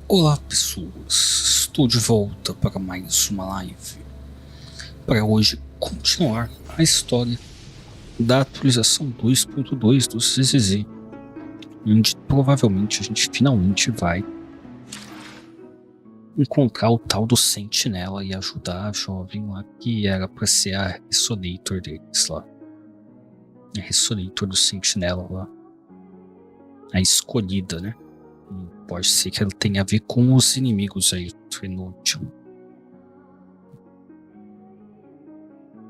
Olá pessoas, estou de volta para mais uma live, para hoje continuar a história da atualização 2.2 do CZZ, onde provavelmente a gente finalmente vai encontrar o tal do Sentinela e ajudar a jovem lá que era para ser a Ressonator deles lá, a Ressonator do Sentinela lá, a escolhida, né? Pode ser que ela tenha a ver com os inimigos aí no último.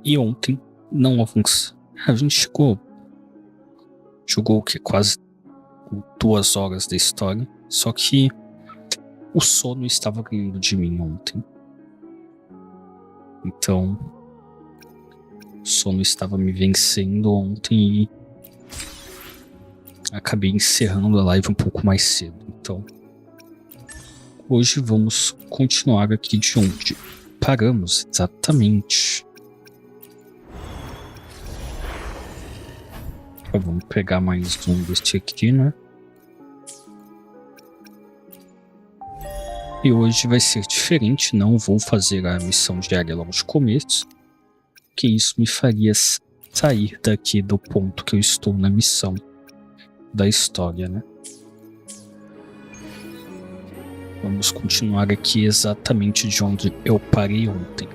E ontem não avança. A gente jogou o que? Quase 2 horas da história. Só que o sono estava ganhando de mim ontem. Então o sono estava me vencendo ontem e acabei encerrando a live um pouco mais cedo. Então hoje vamos continuar aqui de onde paramos exatamente. Então, vamos pegar mais um deste aqui, né? E hoje vai ser diferente, não vou fazer a missão diária logo de começo, que isso me faria sair daqui do ponto que eu estou na missão da história, né? Vamos continuar aqui exatamente de onde eu parei ontem.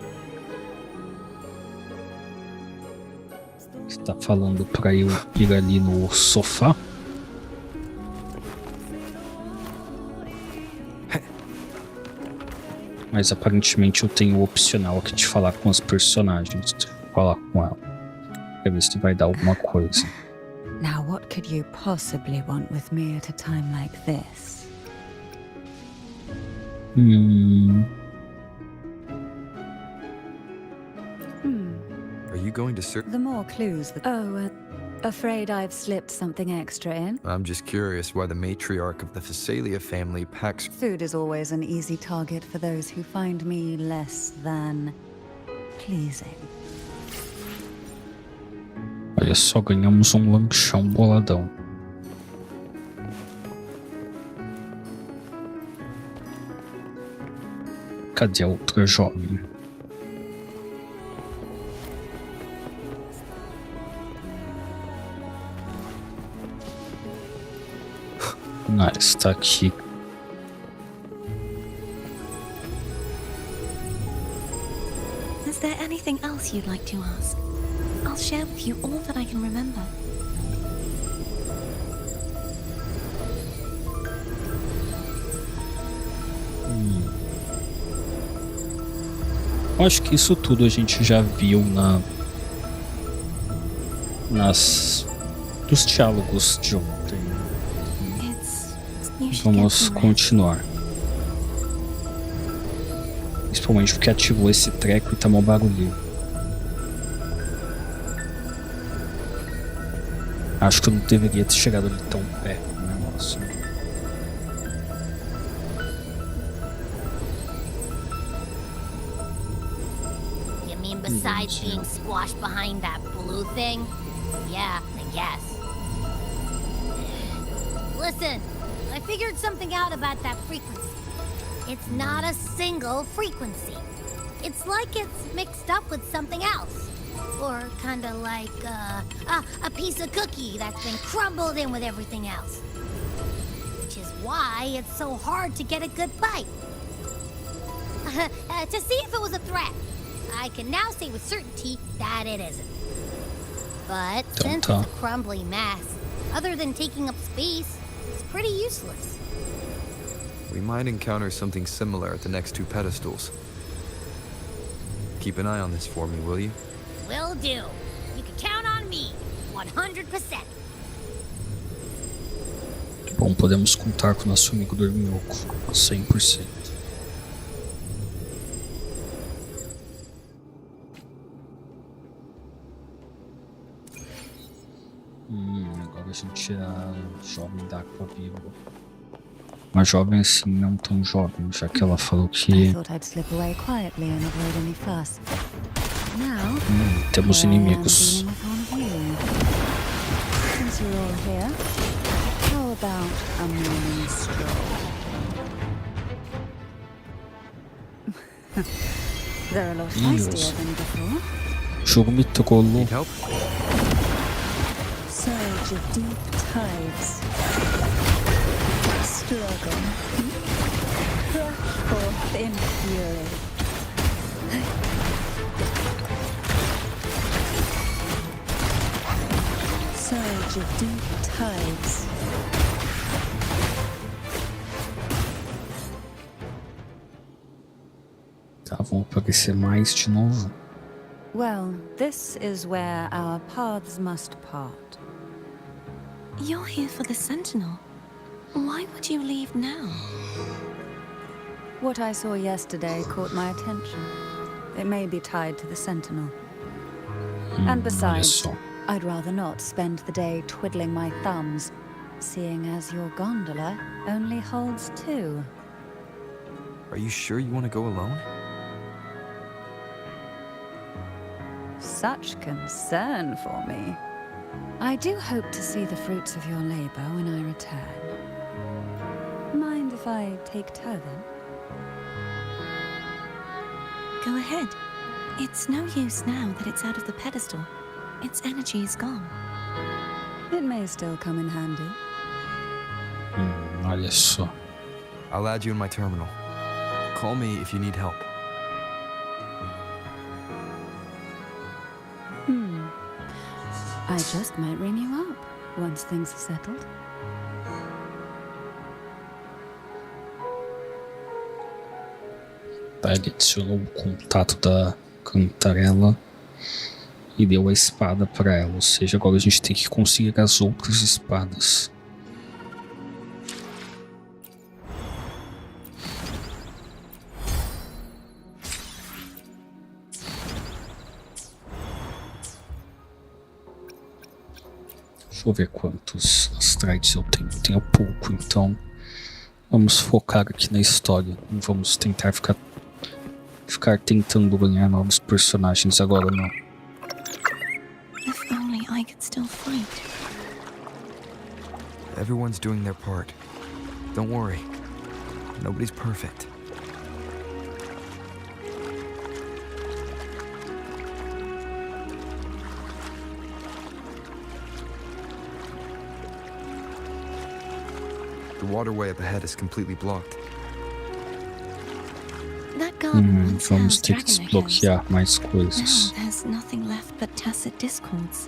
Está falando para eu ir ali no sofá? Mas aparentemente eu tenho o opcional aqui de falar com os personagens, de falar com ela, pra ver se vai dar alguma coisa. Now what could you possibly want with me at a time like this? Are you going to search? The more clues afraid I've slipped something extra in? I'm just curious why the matriarch of the Phasalia family packs. Food is always an easy target for those who find me less than pleasing. Olha só, ganhamos um lanchão boladão. Cadê a outra jovem? Ah, está aqui. Is there anything else you'd like to ask? I'll share with you all that I can remember. Eu acho que isso tudo a gente já viu nos diálogos de ontem. Vamos continuar. Principalmente porque ativou esse treco e tá mó barulho. Acho que eu não deveria ter chegado ali tão perto do negócio. You mean besides being squashed behind that blue thing? Yeah, I guess. Listen, I figured something out about that frequency. It's not a single frequency. It's like it's mixed up with something else. Or kinda like a piece of cookie that's been crumbled in with everything else. Which is why it's so hard to get a good bite. To see if it was a threat, I can now say with certainty that it isn't. But since it's a crumbly mess, other than taking up space, it's pretty useless. We might encounter something similar at the next 2 pedestals. Keep an eye on this for me, will you? Will do. You can count on me, 100%. Bom, podemos contar com o nosso amigo Dorminhoco, 100%. Agora a gente é a jovem da Aqua Viva. Uma jovem assim, não tão jovem, já que ela falou que temos inimigos. How about a morning stroll? They're a lot Yes. feistier than before. O jogo me trollou. Need help? Surge of deep tides. Struggle. Rush forth in fury. Surge of deep tides. Tá, vão aparecer mais de novo. Well, this is where our paths must part. You're here for the Sentinel. Why would you leave now? What I saw yesterday caught my attention. It may be tied to the Sentinel. And Olha besides, só. I'd rather not spend the day twiddling my thumbs, seeing as your gondola only holds 2. Are you sure you want to go alone? Such concern for me. I do hope to see the fruits of your labor when I return. Mind if I take Turvin? Go ahead. It's no use now that it's out of the pedestal. Its energy is gone. It may still come in handy. Olha só. I'll add you in my terminal. Call me if you need help. I just might ring you up once things are settled. Tá, ele adicionou o contato da cantarela e deu a espada pra ela. Ou seja, agora a gente tem que conseguir as outras espadas. Deixa eu ver quantos astrides eu tenho. Eu tenho pouco, então vamos focar aqui na história. Não vamos tentar ficar tentando ganhar novos personagens agora, não. If only I could still fight. Everyone's doing their part. Don't worry. Nobody's perfect. The waterway up ahead is completely blocked. That garden once Vamos housed ter que dragon echoes. desbloquear mais coisas. Now there's nothing left but tacit discords.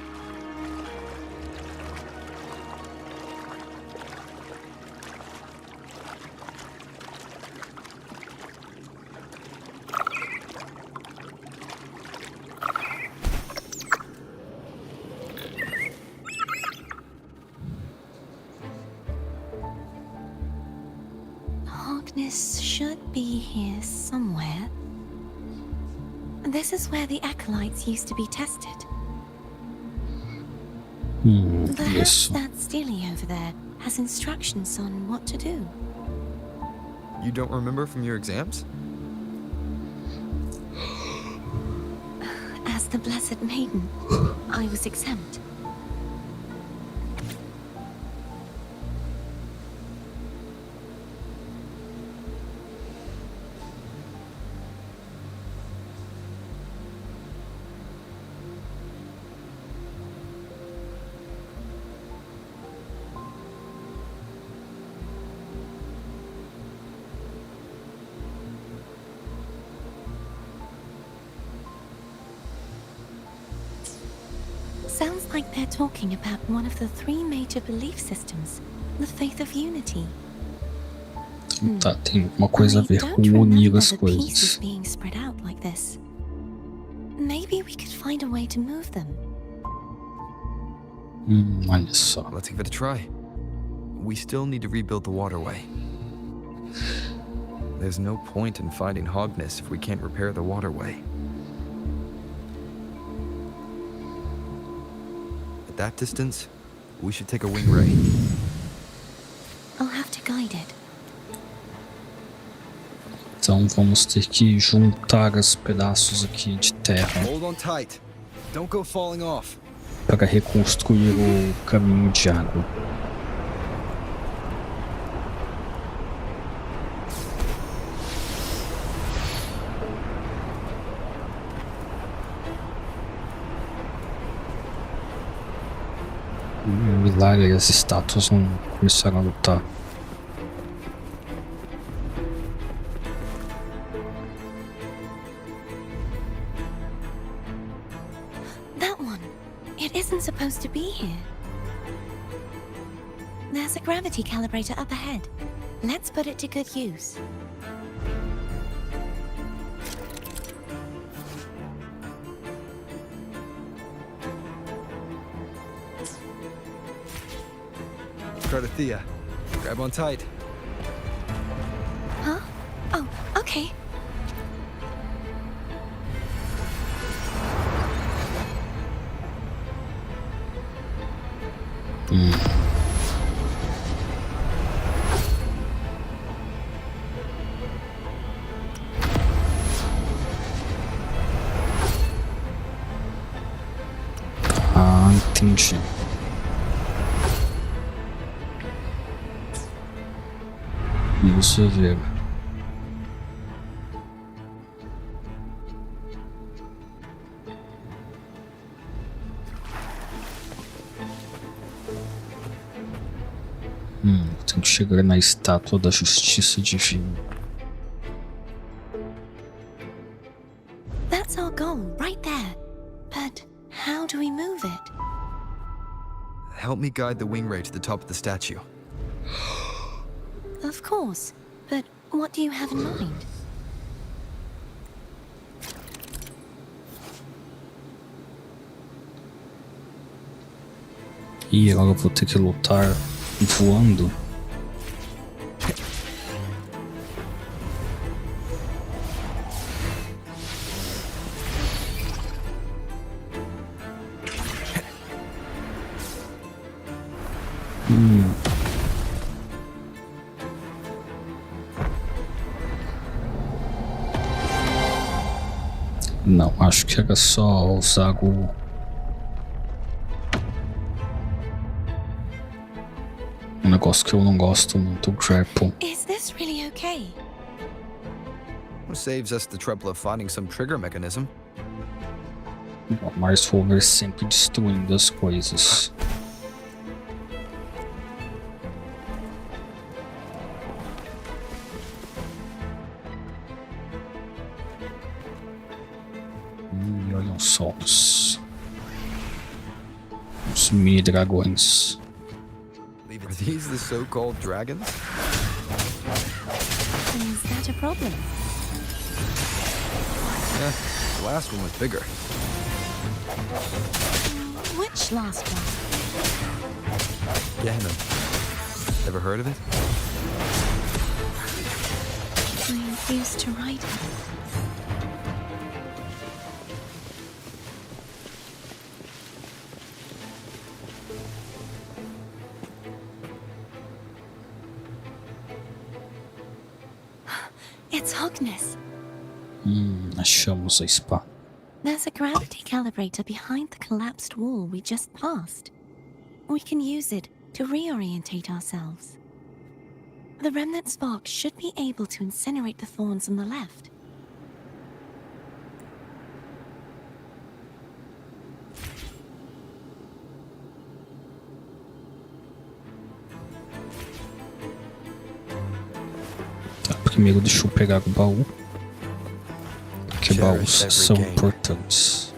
Harkness should be here somewhere. This is where the acolytes used to be tested. Perhaps Isso. that Steely over there has instructions on what to do. You don't remember from your exams? As the Blessed Maiden, I was exempt. Sounds like they're talking about one of the 3 major belief systems, the faith of unity. Tá, tem alguma coisa a I ver don't com unir remember as the pieces coisas. being spread out like this. Maybe we could find a way to move them. Olha só. Let's give it a try. We still need to rebuild the waterway. There's no point in fighting Hogness if we can't repair the waterway. At that distance, we should take a wing ray. I'll have to guide it. Então vamos ter que juntar os pedaços aqui de terra Hold on tight. Don't go falling off. para reconstruir o caminho de água. Um milagre, as estátuas não começaram a lutar. That one. It isn't supposed to be here. There's a gravity calibrator up ahead. Let's put it to good use. Cardathea, grab on tight. Huh? Oh, okay. Ah, entendi. Isso ver. Tem que chegar na estátua da justiça divina. That's our goal, right there. But how do we move it? Help me guide the wing ray to the top of the statue. Of course. But what do you have in mind? E agora eu vou ter que lutar voando. Não, acho que era só usar um negócio que eu não gosto muito, o grapple. Is this really okay? Saves us the trouble of finding some trigger mechanism. Mas vou ver sempre destruindo as coisas. Olham só os mini-dragões. Are these the so-called dragons? Is that a problem? The last one was bigger. Which last one? Ganon. Ever heard of it? I used to ride it. It's Hogness. Achamos a espada. There's a gravity calibrator behind the collapsed wall we just passed. We can use it to reorientate ourselves. The remnant spark should be able to incinerate the thorns on the left. Primeiro deixa eu pegar o baú, porque baús são importantes.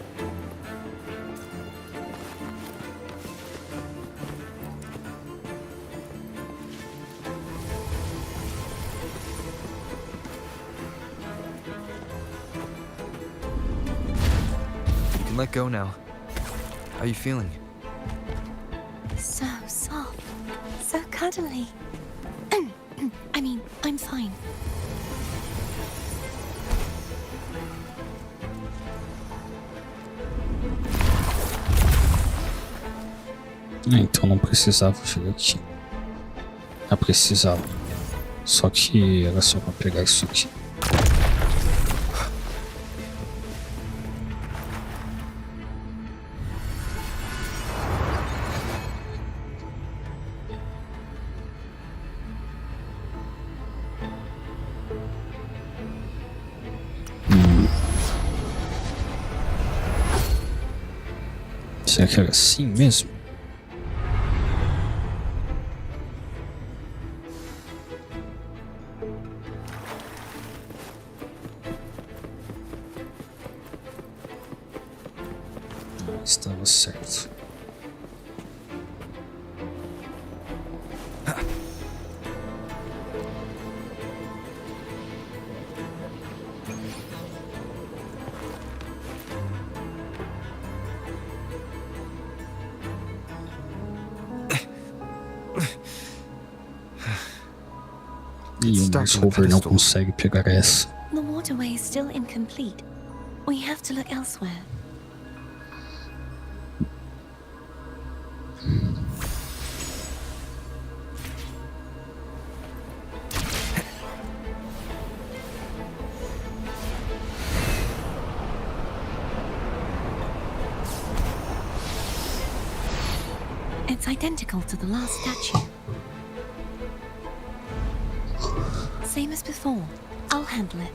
You can let go now. How are you feeling? So soft, so cuddly. I mean, I'm fine. Então não precisava vir aqui. Ah, precisava. Só que era só pra pegar isso aqui. Será que era assim mesmo? Estava certo. E o Nurse Rover não consegue pegar essa. The waterway is still incomplete. We have to look elsewhere. It's identical to the last statue. Same as before. I'll handle it.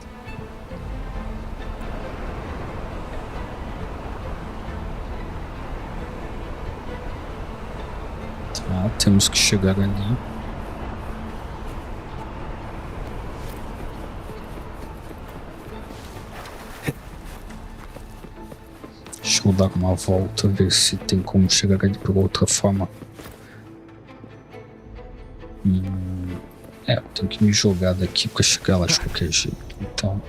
Tá, temos que chegar ali. Deixa eu dar uma volta, ver se tem como chegar ali por outra forma. Eu tenho que me jogar daqui pra chegar lá de qualquer jeito. Então.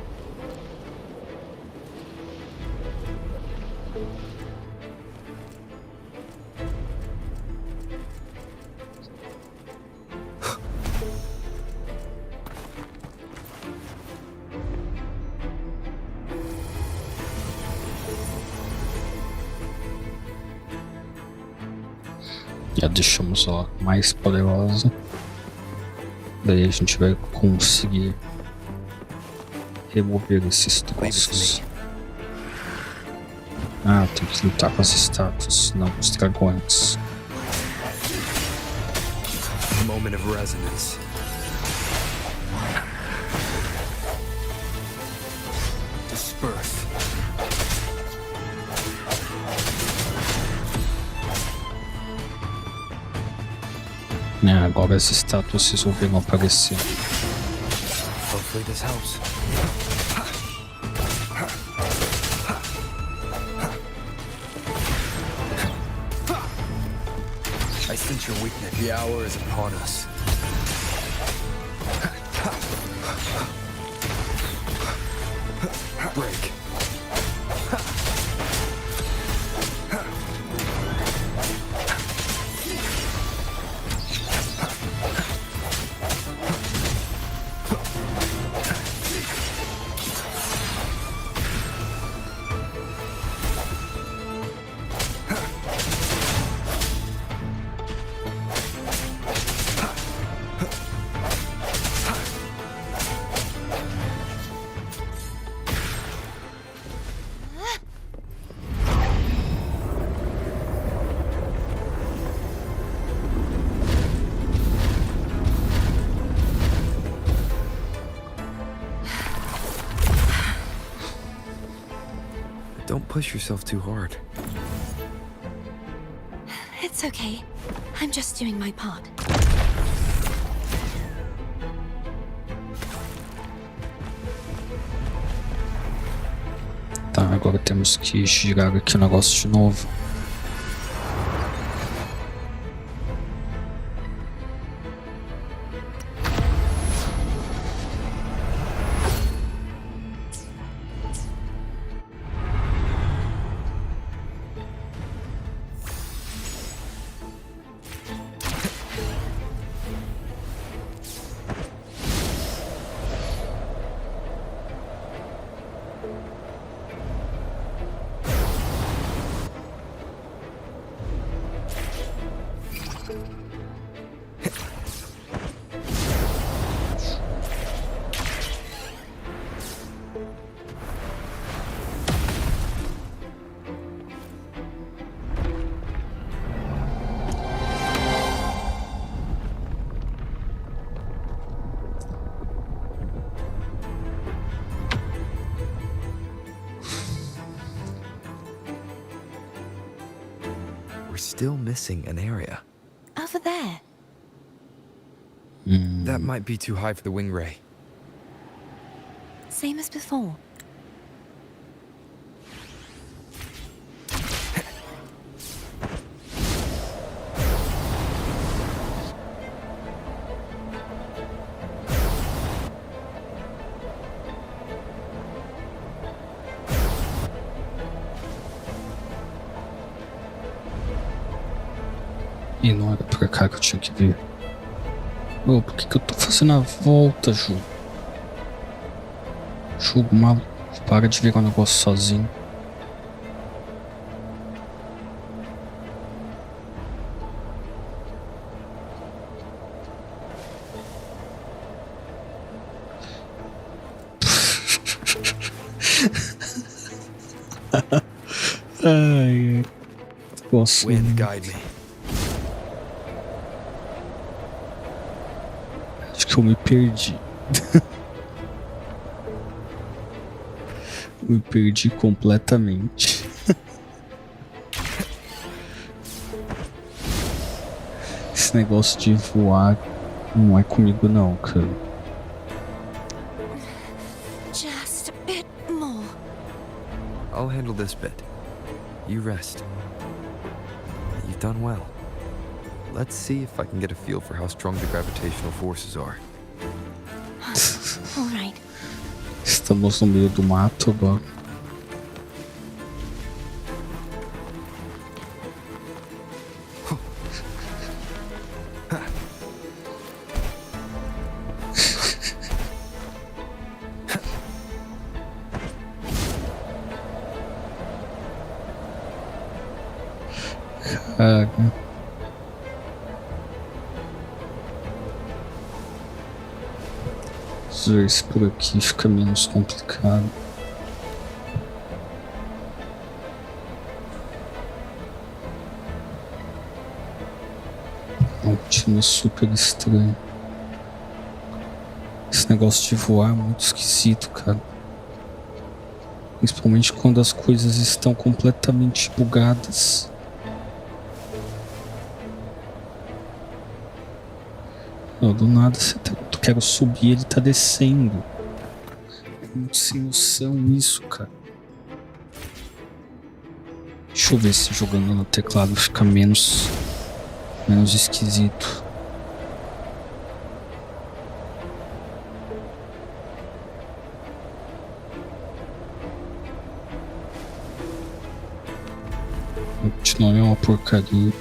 Já deixamos ela mais poderosa. Daí a gente vai conseguir remover esses troços. Ah, tem que lutar com as estátuas, não com os dragões. Moment of resonance. Disperse. Agora as estátuas resolveram aparecer. Hopefully this helps. I sense your weakness. The hour is upon us. Break. Don't push yourself too hard. It's okay. I'm just doing my part. Tá, agora temos que girar aqui o negócio de novo. We're still missing an area. Over there. That might be too high for the wing ray. Same as before. E não era pra cá que eu tinha que vir. Ô, por que eu tô fazendo a volta, jogo? Jogo maluco, para de virar um negócio sozinho. Ai, posso. Wind, guide me. Acho que eu me perdi. Me perdi completamente. Esse negócio de voar não é comigo não, cara. Just a bit more. I'll handle this bit. You rest. You've done well. Let's see if I can get a feel for how strong the gravitational forces are. All right. Estamos no meio do mato agora. Cara. Vamos ver se por aqui fica menos complicado. Continua super estranho. Esse negócio de voar é muito esquisito, cara. Principalmente quando as coisas estão completamente bugadas. Não, do nada tu quer subir, ele tá descendo. É muito sem noção isso, cara. Deixa eu ver se jogando no teclado fica menos esquisito. Continua é uma porcaria.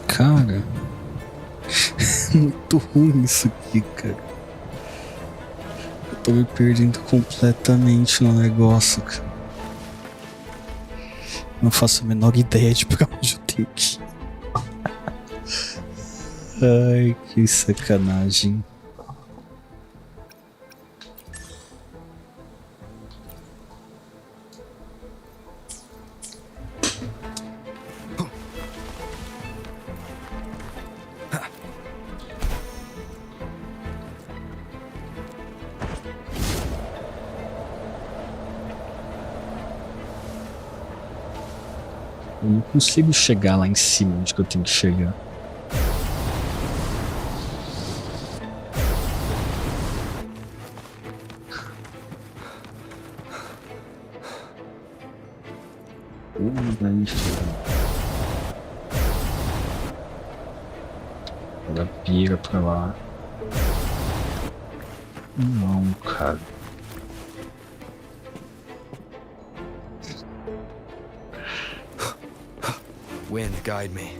Cara, muito ruim isso aqui, cara. Eu tô me perdendo completamente no negócio, cara. Não faço a menor ideia de pra onde eu tenho que ir. Ai, que sacanagem. Eu não consigo chegar lá em cima onde que eu tenho que chegar. Daí chega. Ela vira pra lá. Não, cara. Wind, guide me.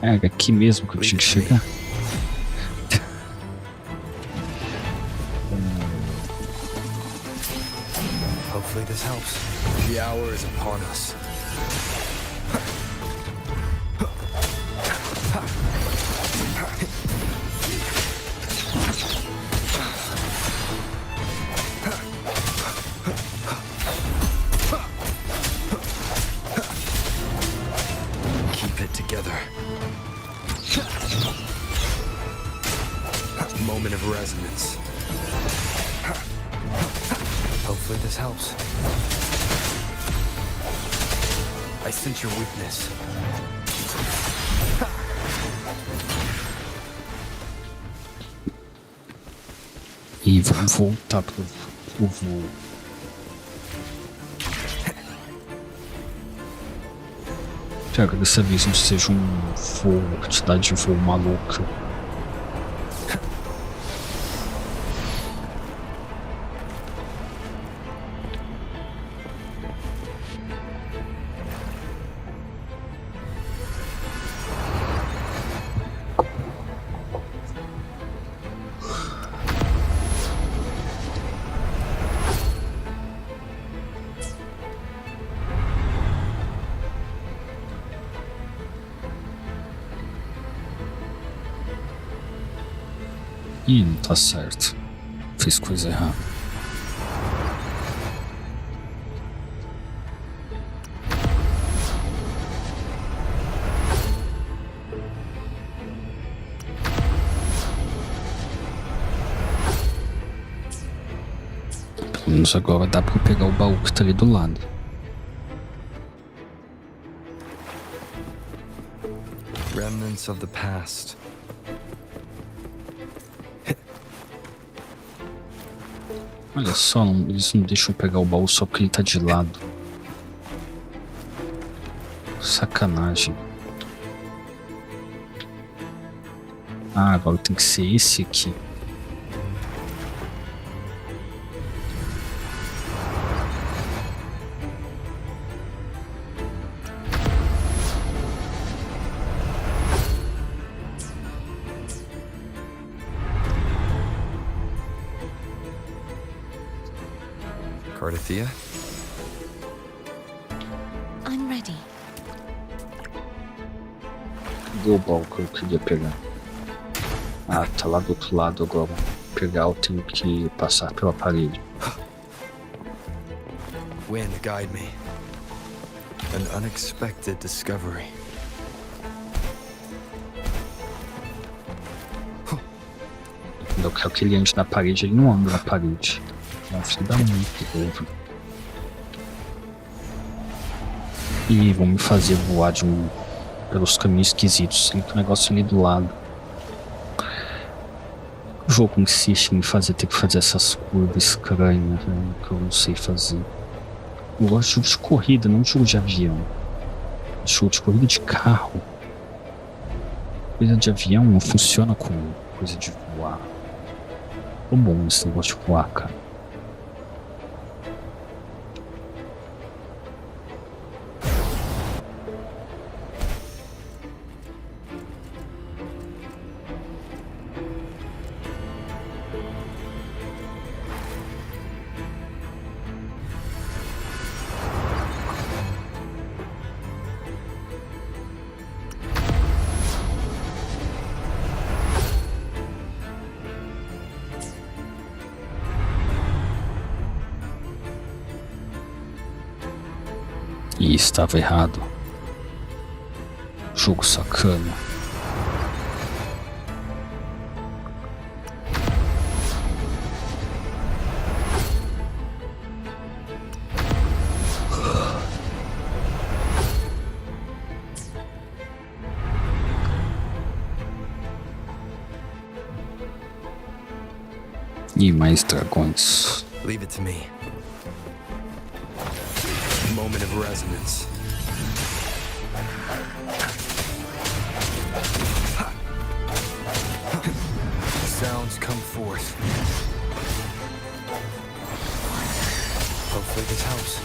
É aqui mesmo que eu tinha que chegar. Hopefully this helps. The hour is upon us. Keep it together. Moment of resonance. Hopefully this helps. I sense your weakness. E vamos voltar pro voo. Espero que dessa vez não seja um voo, quantidade de voo maluca. Ih, não tá certo. Fiz coisa errada. Pelo menos agora dá pra pegar o baú que tá ali do lado. Remnants of the past. Olha só, eles não deixam pegar o baú só porque ele tá de lado. Sacanagem. Ah, agora tem que ser esse aqui. Cardathia? I'm ready. Cadê o baú que eu queria pegar? Ah, tá lá do outro lado agora. Pegar, eu tenho que passar pela parede. Wind, guide me. An unexpected discovery. Quando eu quero que ele ande na parede, ele não anda na parede. É um filho da mãe que ouve. E vão me fazer voar pelos caminhos esquisitos. Tem um negócio ali do lado. O jogo insiste em me fazer ter que fazer essas curvas estranhas, né, que eu não sei fazer. Eu gosto de jogo de corrida, não de jogo de avião. Jogo de corrida de carro. Coisa de avião não funciona com coisa de voar. É bom esse negócio de voar, cara. E estava errado. Jogo sacana. E mais dragões. Leave it to me. Moment of resonance. Sounds come forth. Hopefully this helps.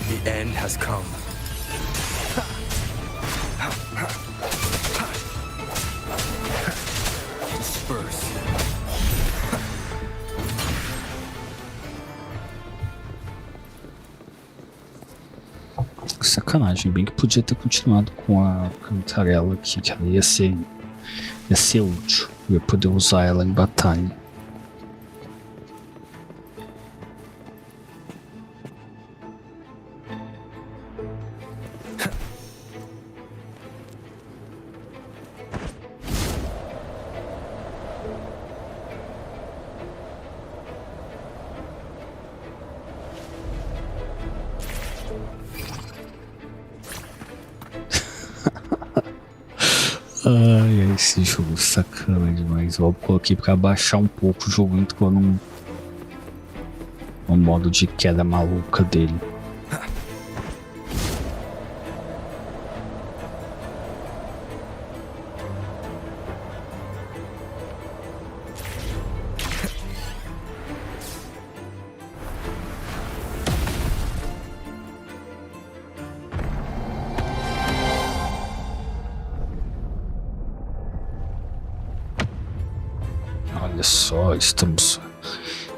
The end has come. Sacanagem, bem que podia ter continuado com a cantarela aqui, que ela ia ser útil. Eu ia poder usar ela em batalha. Ai, esse jogo sacana demais. Eu coloquei pra baixar um pouco o jogo, entrou no modo de queda maluca dele. Olha só, estamos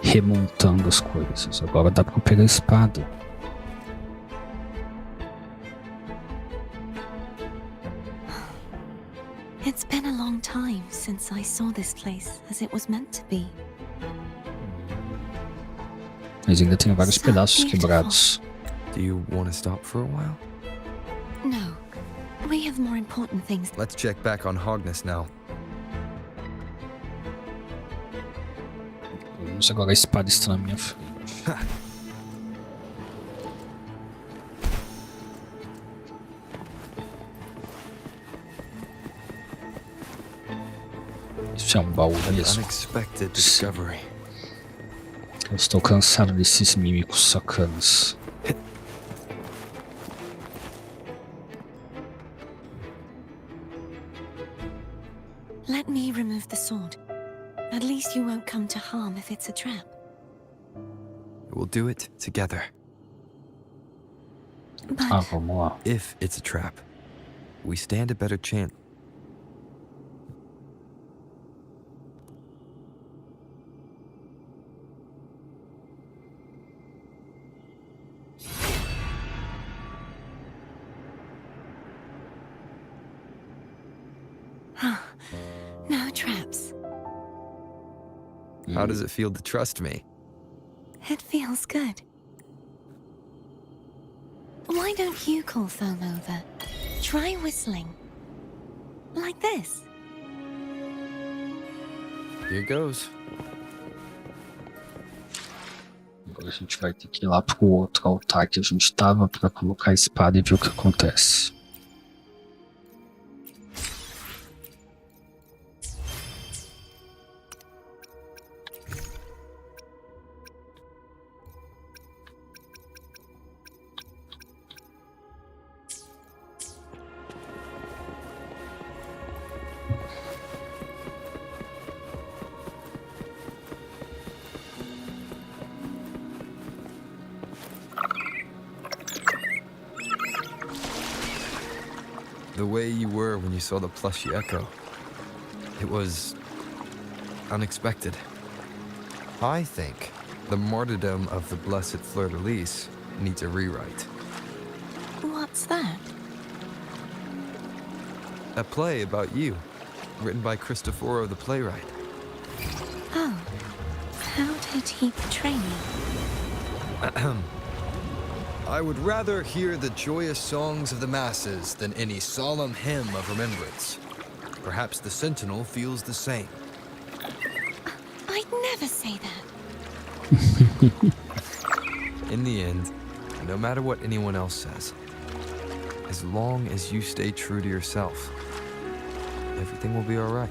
remontando as coisas. Agora dá pra pegar a espada. It's been a long time since I saw this place as it was meant to be. Mas ainda tem vários pedaços quebrados. Do you want to stop for a while? No, we have more important things. Let's check back on Hogness now. Vamos agora, a espada está na minha frente. Isso é um baú mesmo. Unexpected discovery. Eu estou cansado desses mímicos sacanas. Let me remove the sword. At least you won't come to harm if it's a trap. We'll do it together. Ah, But vamos lá. If it's a trap, we stand a better chance. no traps. How does it feel to trust me? It feels good. Why don't you call Foam over? Try whistling. Like this. Here goes. Agora a gente vai ter que ir lá pro outro altar que a gente tava pra colocar a espada e ver o que acontece. The way you were when you saw the plushy echo. It was unexpected. I think the martyrdom of the blessed fleur-de-lis needs a rewrite. What's that? A play about you, written by Cristoforo the playwright. Oh, how did he portray me? I would rather hear the joyous songs of the masses than any solemn hymn of remembrance. Perhaps the Sentinel feels the same. I'd never say that. In the end, no matter what anyone else says, as long as you stay true to yourself, everything will be all right.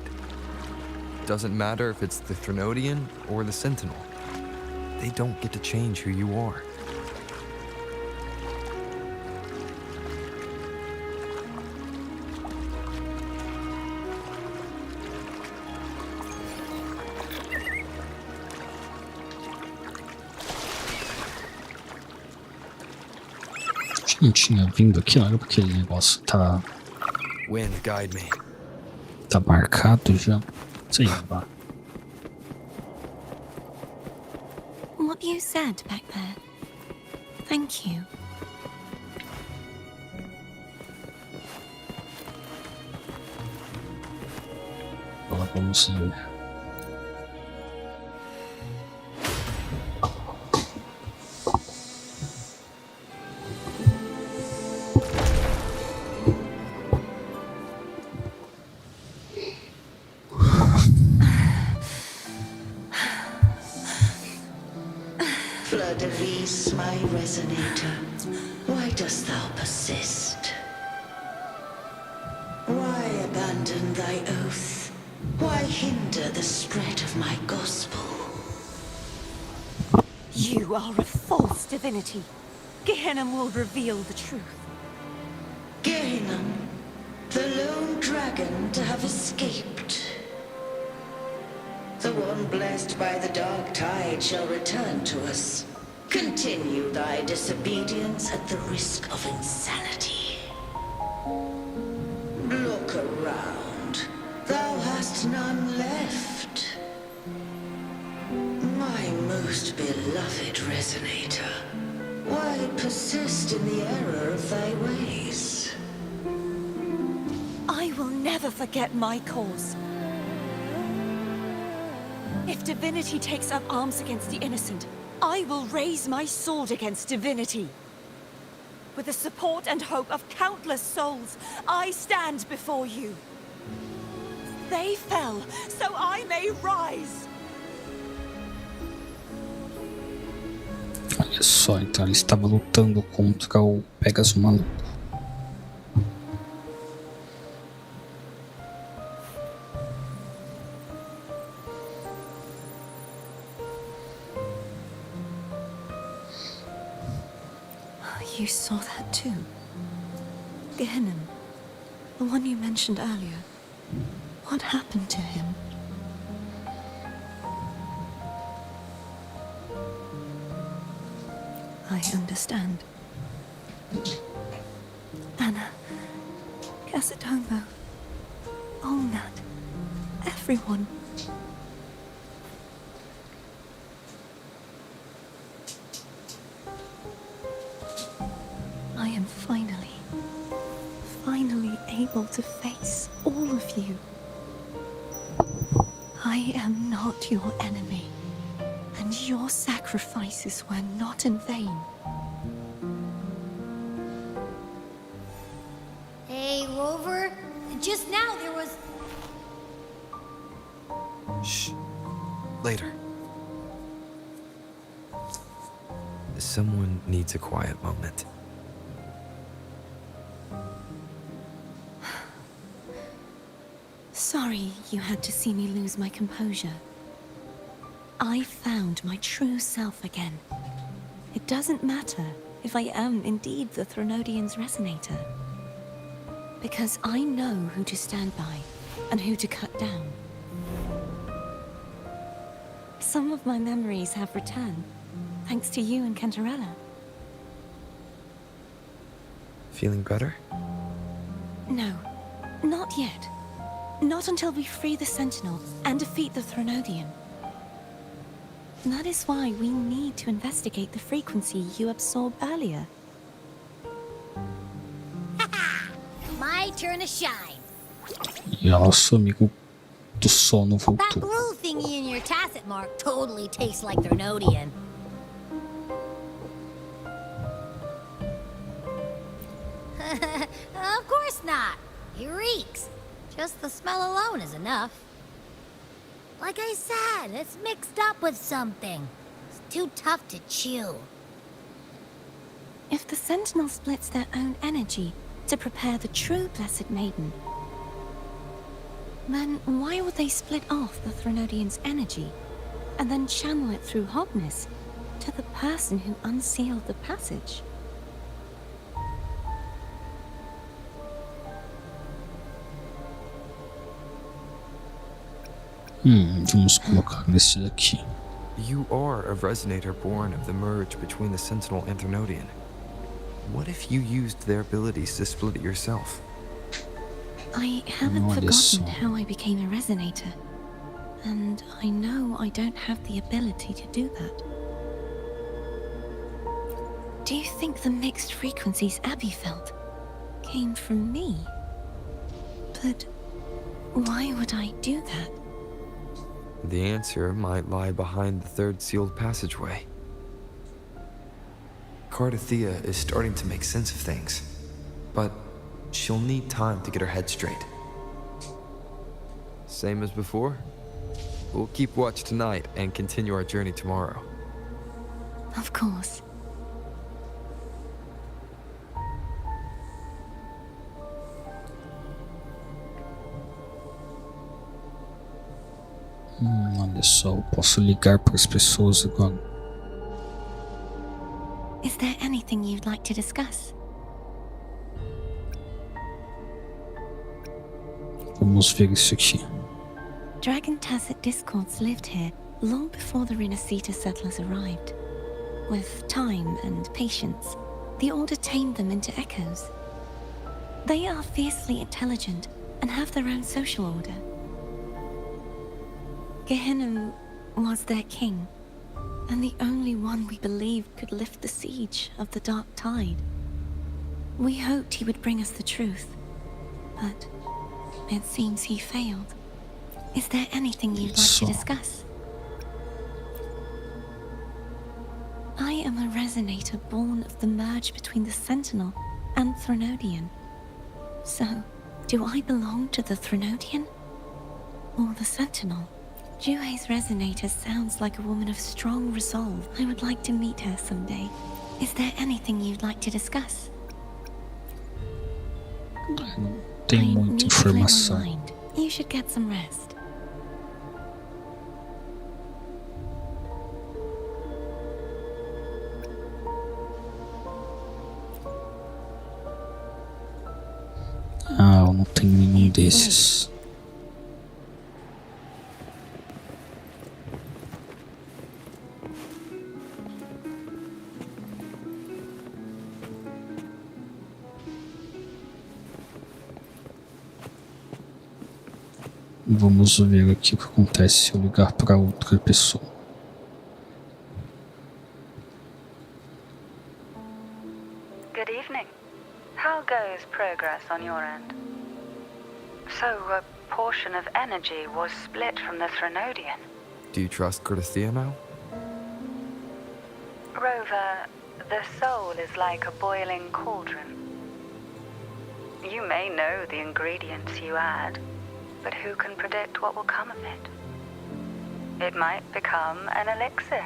Doesn't matter if it's the Threnodian or the Sentinel. They don't get to change who you are. Não tinha vindo aqui, não era porque aquele negócio tá Wind, guide me. marcado já. Sei lá. What you said back there. Thank you. Agora vamos ver. Fleur-de-lis, my resonator, why dost thou persist? Why abandon abandon thy oath? Why hinder the spread of my gospel? You are a false divinity. Gehenna will reveal the truth. Gehenna, the lone dragon to have escaped. The one blessed by the dark tide shall return to us. Continue thy disobedience at the risk of insanity. Look around. Thou hast none left. My most beloved Resonator, why persist in the error of thy ways? I will never forget my cause. If divinity takes up arms against the innocent, I will raise my sword against divinity. With the support and hope of countless souls, I stand before you. They fell, so I may rise. Olha só, então ele estava lutando contra o Pegasus maluco. You saw that too? Gehenna, the one you mentioned earlier. What happened to him? I understand. Anna, Casitomo, Olnat, everyone. I am finally able to face all of you. I am not your enemy, and your sacrifices were not in vain. Hey, Rover, just now there was... Shh. Later. Someone needs a quiet moment. Sorry you had to see me lose my composure. I found my true self again. It doesn't matter if I am indeed the Threnodian's Resonator. Because I know who to stand by and who to cut down. Some of my memories have returned, thanks to you and Cantarella. Feeling better? No, not yet. Not until we free the Sentinel and defeat the Threnodian. That is why we need to investigate the frequency you absorbed earlier. My turn to shine. E nosso amigo do sono That voltou. blue thingy in your tacit mark totally tastes like Threnodian. Of course not. He reeks. Just the smell alone is enough. Like I said, it's mixed up with something. It's too tough to chew. If the Sentinel splits their own energy to prepare the true Blessed Maiden, then why would they split off the Threnodian's energy and then channel it through Hogness to the person who unsealed the passage? Vamos colocar nesse daqui. You are a Resonator born of the merge between the Sentinel and Threnodian. What if you used their abilities to split it yourself? I haven't Olha forgotten só. how I became a Resonator, and I know I don't have the ability to do that. Do you think the mixed frequencies Abby felt came from me? But why would I do that? The answer might lie behind the third sealed passageway. Cardathea is starting to make sense of things, but she'll need time to get her head straight. Same as before? We'll keep watch tonight and continue our journey tomorrow. Of course. Olha só, eu posso ligar para as pessoas agora. Is there anything you'd like to discuss? Vamos ver isso aqui. Dragon Tacet discords lived here long before the Renacita settlers arrived. With time and patience, the Order tamed them into echoes. They are fiercely intelligent and have their own social order. Gehinnom was their king, and the only one we believed could lift the siege of the Dark Tide. We hoped he would bring us the truth, but it seems he failed. Is there anything you'd like to discuss? I am a resonator born of the merge between the Sentinel and Threnodian. So, do I belong to the Threnodian? Or the Sentinel? Juhe's resonator sounds like a woman of strong resolve. I would like to meet her someday. Is there anything you'd like to discuss? Não tem muita informação. You should get some rest. Ah, eu não tenho nenhum desses. Vamos ver aqui o que acontece se eu ligar para outra pessoa. Good evening. How goes progress on your end? So, a portion of energy was split from the Threnodian. Do you trust Cordesia now? Rover, the soul is like a boiling cauldron. You may know the ingredients you add, but who can predict what will come of it? It might become an elixir,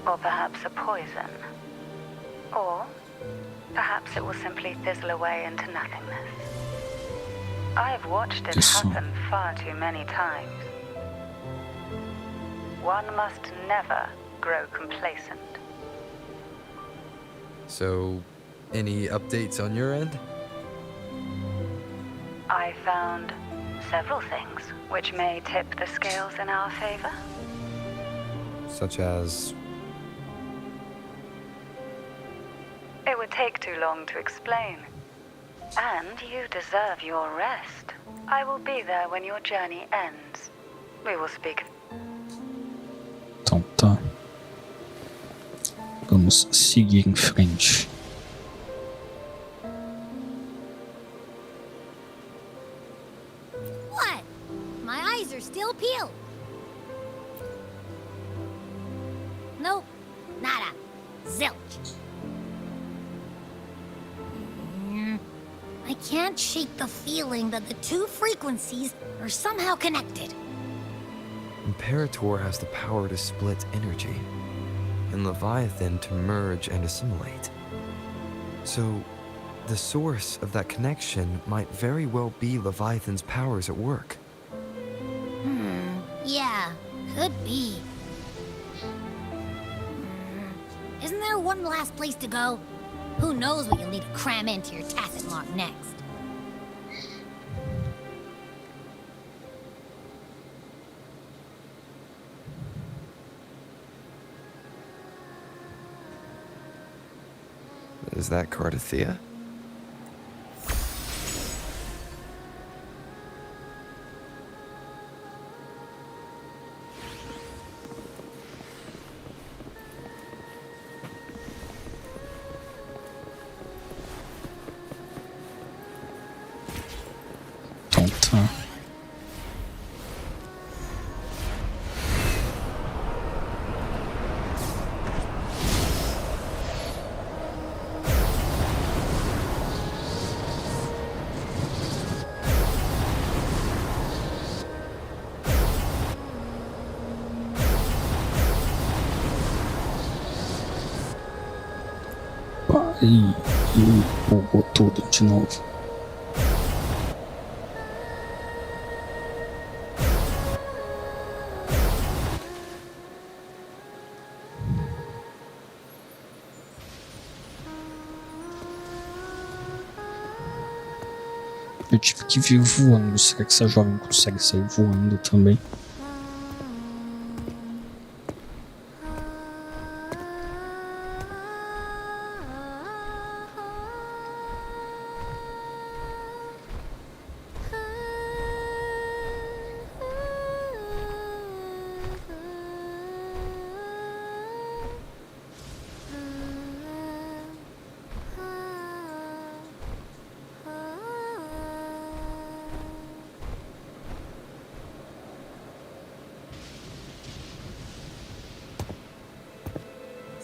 or perhaps a poison, or perhaps it will simply fizzle away into nothingness. I've watched it happen far too many times. One must never grow complacent. So, any updates on your end? I found several things which may tip the scales in our favor. Such as... It would take too long to explain. And you deserve your rest. I will be there when your journey ends. We will speak. Então tá. Vamos seguir em frente. What? My eyes are still peeled. Nope. Nada. Zilch. I can't shake the feeling that the two frequencies are somehow connected. Imperator has the power to split energy, and Leviathan to merge and assimilate. So, the source of that connection might very well be Leviathan's powers at work. Yeah, could be. Isn't there one last place to go? Who knows what you'll need to cram into your tacit mark next? Is that Cardathea? Então tá. E bugou tudo de novo. Eu tive que vir voando. Será que essa jovem consegue sair voando também?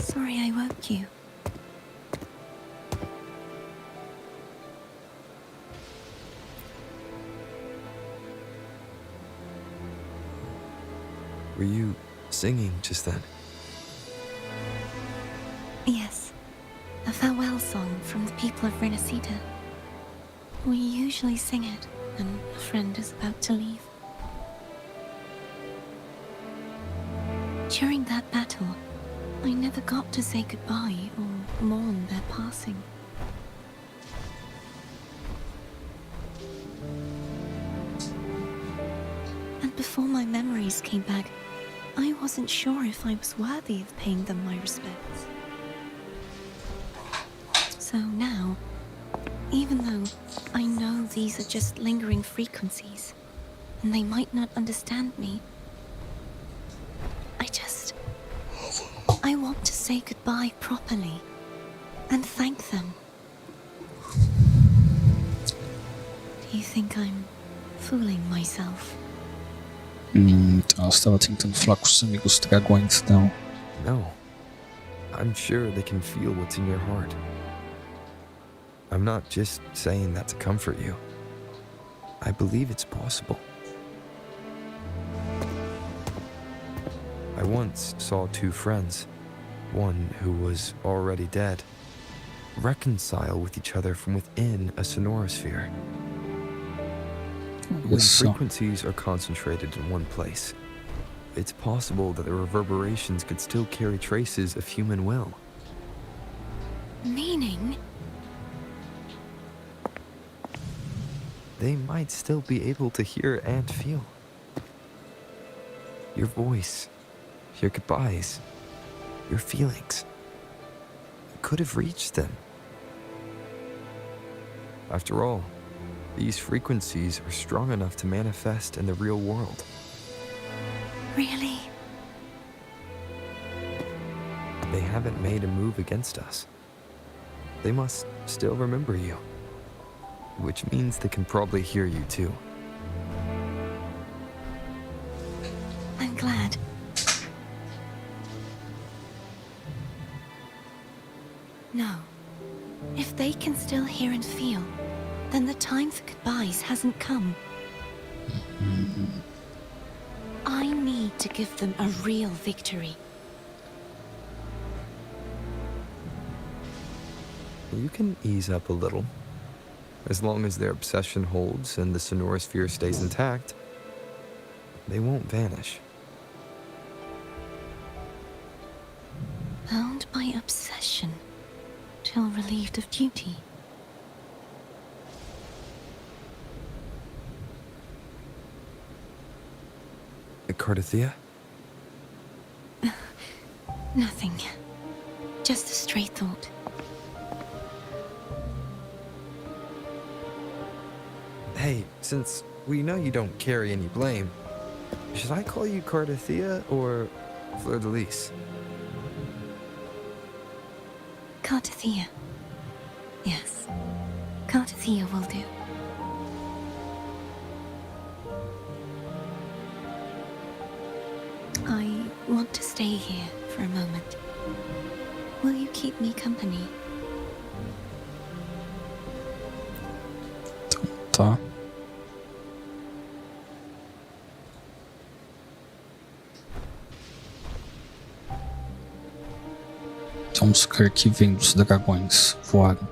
Sorry I woke you. Were you singing just then? Yes, a farewell song from the people of Renacita. We usually sing it when a friend is about to leave. During that battle, I never got to say goodbye or mourn their passing. And before my memories came back, I wasn't sure if I was worthy of paying them my respects. So now, even though I know these are just lingering frequencies, and they might not understand me, I want to say goodbye properly and thank them. Do you think I'm fooling myself? Então ela estava tentando falar com os amigos dragões, não. No. I'm sure they can feel what's in your heart. I'm not just saying that to comfort you. I believe it's possible. I once saw two friends, one who was already dead, reconcile with each other from within a sonorosphere. When frequencies are concentrated in one place, it's possible that the reverberations could still carry traces of human will. Meaning? They might still be able to hear and feel. Your voice, your goodbyes, your feelings. It could have reached them. After all, these frequencies are strong enough to manifest in the real world. Really? They haven't made a move against us. They must still remember you. Which means they can probably hear you too. I'm glad. No. If they can still hear and feel, then the time for goodbyes hasn't come. I need to give them a real victory. You can ease up a little. As long as their obsession holds and the sonorosphere stays intact, they won't vanish. Bound by obsession, till relieved of duty. Cardathea? Nothing. Just a stray thought. Hey, since we know you don't carry any blame, should I call you Cardathea or Fleur-de-Lis? Cardathea. Yes. Cardathea will do. I want to stay here for a moment. Will you keep me company? Tá. Então os caras que vêm dos dragões voaram.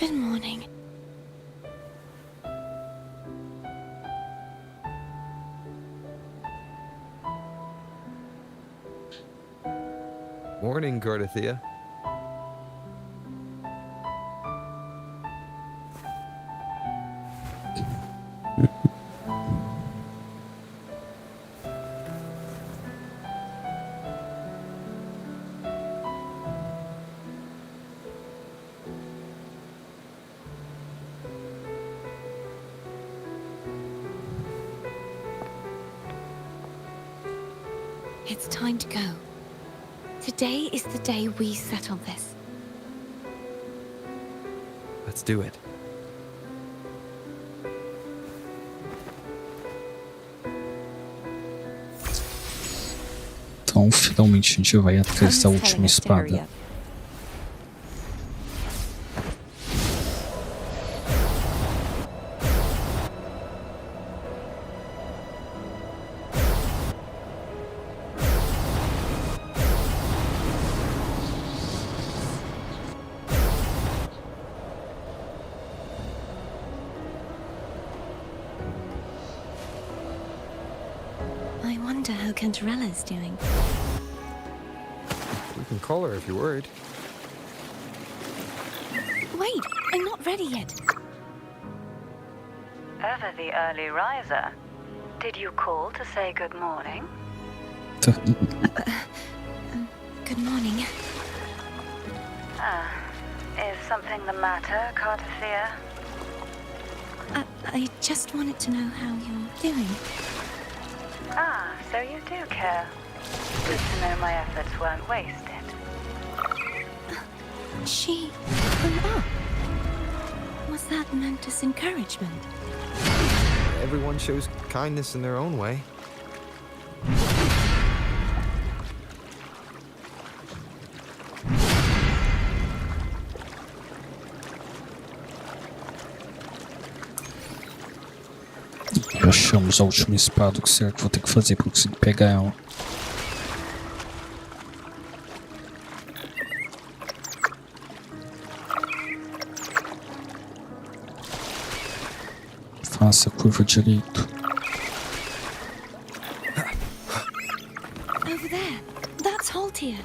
Good morning. Morning, Gardathea. It's time to go. Today is the day we settle this. Let's do it. Então, finalmente a gente vai atrás da última espada. I wonder how Cantarella's doing. We can call her if you're worried. Wait, I'm not ready yet. Ever the early riser. Did you call to say good morning? Good morning. Is something the matter, Gardathea? I just wanted to know how you're doing. So you do care. Good to know my efforts weren't wasted. She grew up. Was that meant as encouragement? Everyone shows kindness in their own way. Achamos a última espada. O que será que vou ter que fazer para conseguir pegar ela? Faça a curva direito. Over there. That's Haltia.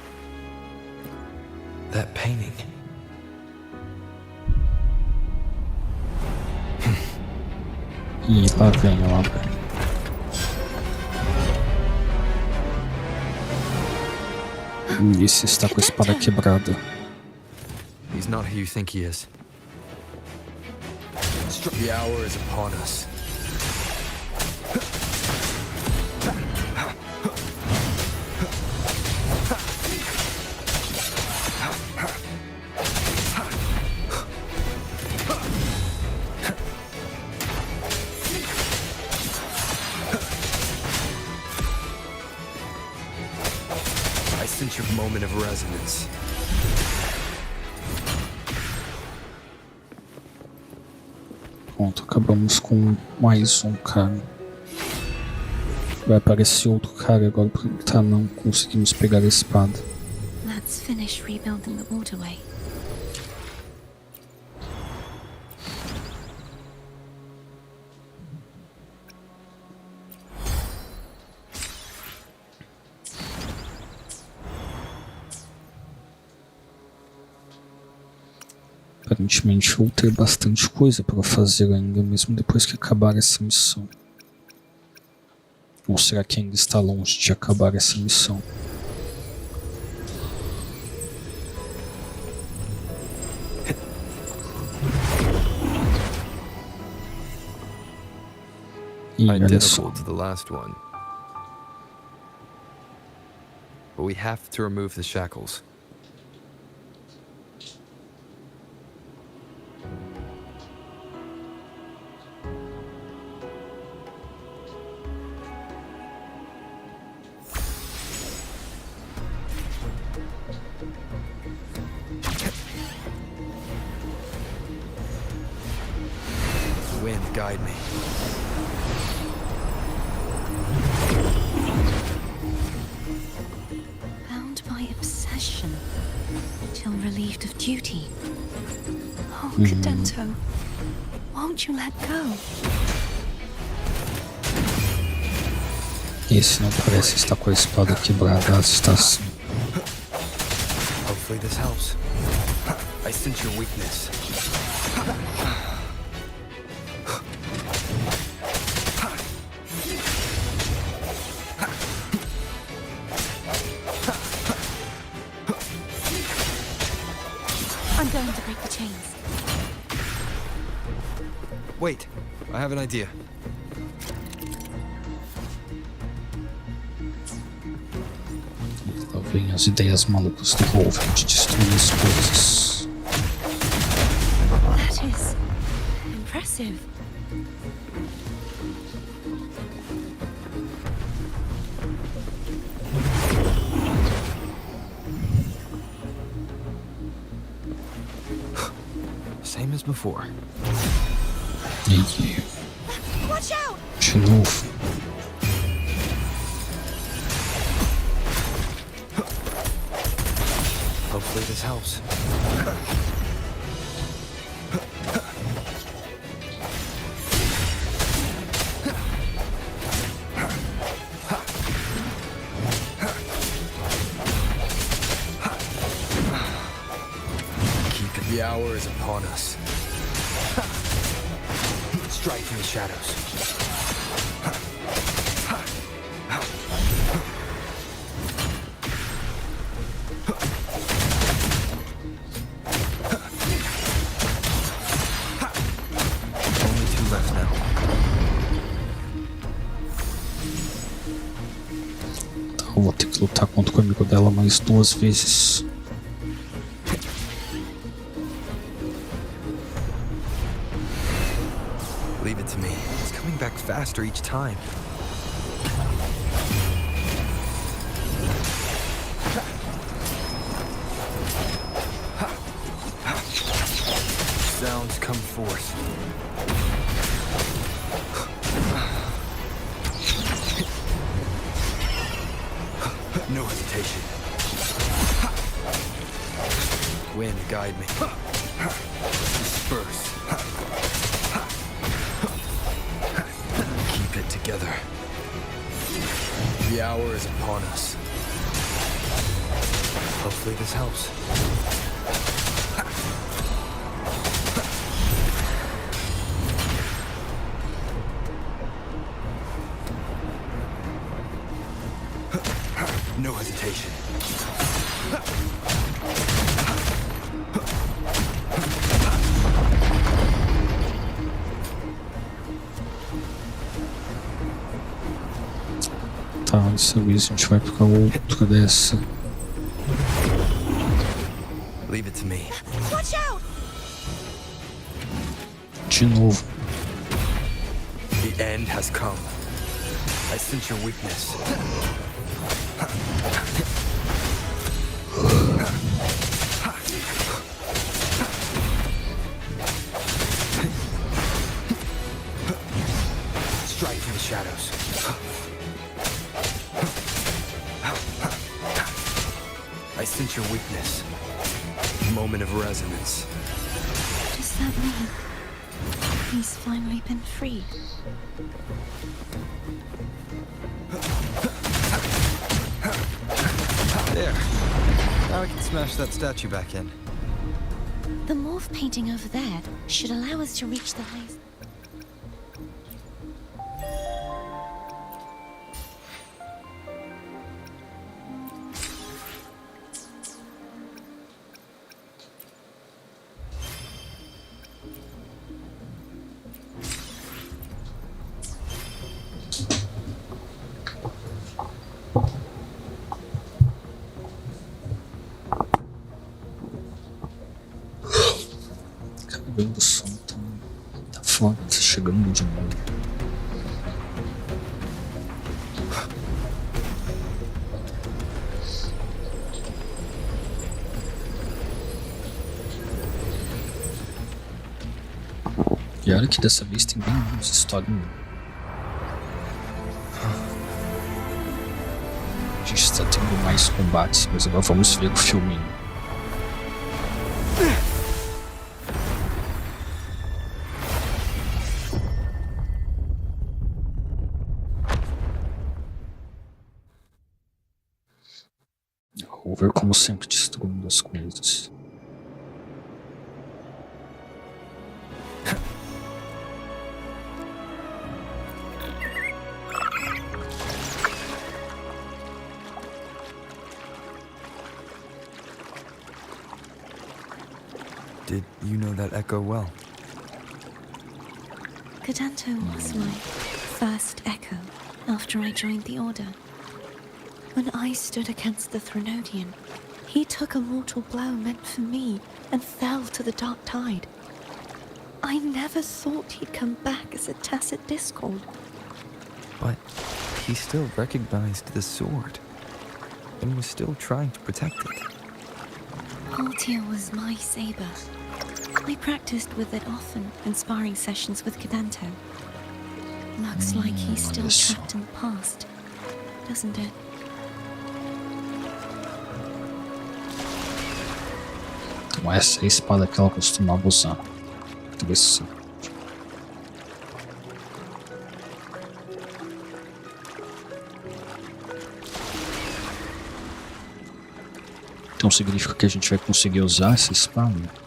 That painting. E lá vem ela. Esse está com a espada quebrada. He's not who you think he is. The hour is upon us. I sense your moment of resonance. Pronto, acabamos com mais um cara. Vai aparecer outro cara agora porque não conseguimos pegar a espada. Let's finish rebuilding the waterway. Aparentemente vou ter bastante coisa para fazer ainda, mesmo depois que acabar essa missão. Ou será que ainda está longe de acabar essa missão? E olha só. Identical to the last one. But we have to remove the shackles. Wind, guide me. Bound by obsession, till relieved of duty. Oh, Cadento, won't you let go? Esse não parece estar com a espada quebrada, está assim. Hopefully this helps. I sense your weakness. I'm going to break the chains. Wait, I have an idea. Lá vem as ideias malucas do Wolf de destruir as coisas. That is impressive. Same as before. E Watch out! de novo. Hopefully this helps. Keep it. The hour is upon us. Strike from the shadows. Only two left now. Tá, eu vou ter que lutar contra o amigo dela mais 2 vezes. Leave it to me. It's coming back faster each time. Sounds come forth. No hesitation. Wind, guide me. Disperse. Keep it together. The hour is upon us. Hopefully this helps. No hesitation. Tá, dessa vez a gente vai pra outra dessa. Leave it to me. Watch out! De novo. The end has come. I sense your weakness. Strike from the shadows. I sense your weakness. Moment of resonance. What does that mean? He's finally been freed. There. Now I can smash that statue back in. The morph painting over there should allow us to reach the highest. Carregando o som, tá foda, tá chegando de novo. E olha que dessa vez tem bem menos história. A gente está tendo mais combates, mas agora vamos ver o filminho. Hoover, como sempre, destruindo as coisas. Did you know that echo well? Cadanto was my first echo after I joined the Order. When I stood against the Threnodian, he took a mortal blow meant for me and fell to the dark tide. I never thought he'd come back as a tacit discord. But he still recognized the sword and was still trying to protect it. Haltia was my saber. I practiced with it often in sparring sessions with Cadanto. Looks like he's still trapped in the past, doesn't it? Então essa é a espada que ela costumava usar. Interessante. Então significa que a gente vai conseguir usar essa espada?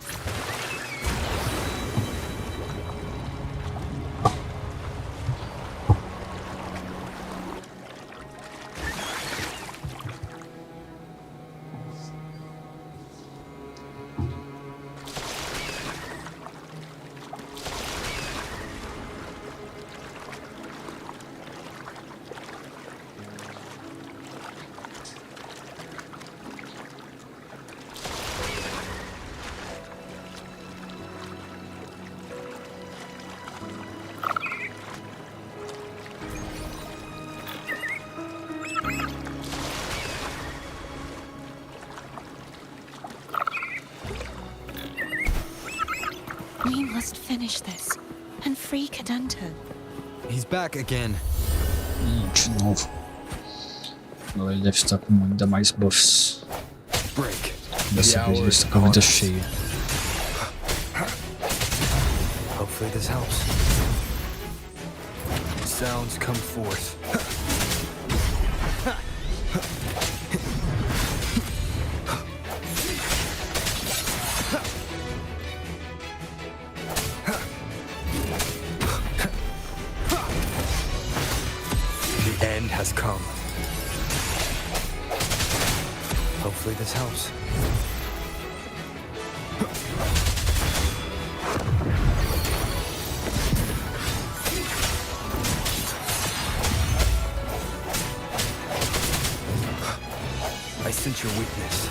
We must finish this and free Cadanto. He's back again. De novo. Agora ele deve estar com ainda mais buffs. Break. Dessa vez ele está com a vida cheia. Hopefully this helps. Sounds come forth. The end has come. Hopefully this helps. I sense your weakness.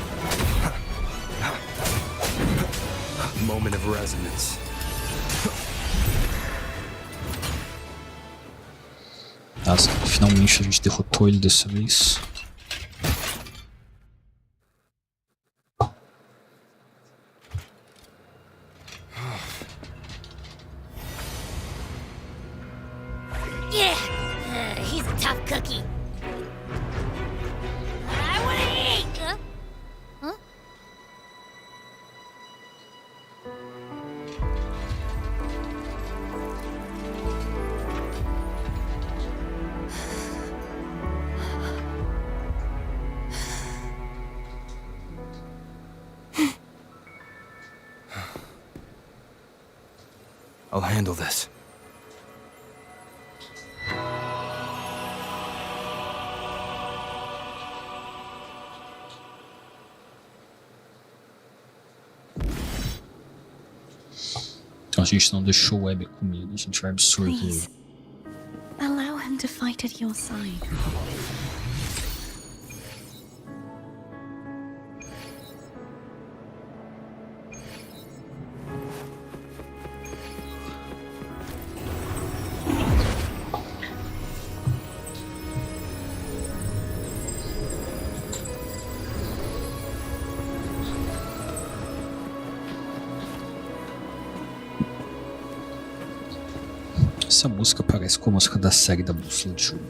Moment of resonance. Nossa, finalmente a gente derrotou ele dessa vez. Yeah, he's a tough cookie. I wanna eat. Huh? I'll handle this. Então a gente não deixou o Web comer, a gente vai absorver ele. Please, allow him to fight at your side. Essa música parece com a música da série da Bússola de Júlio.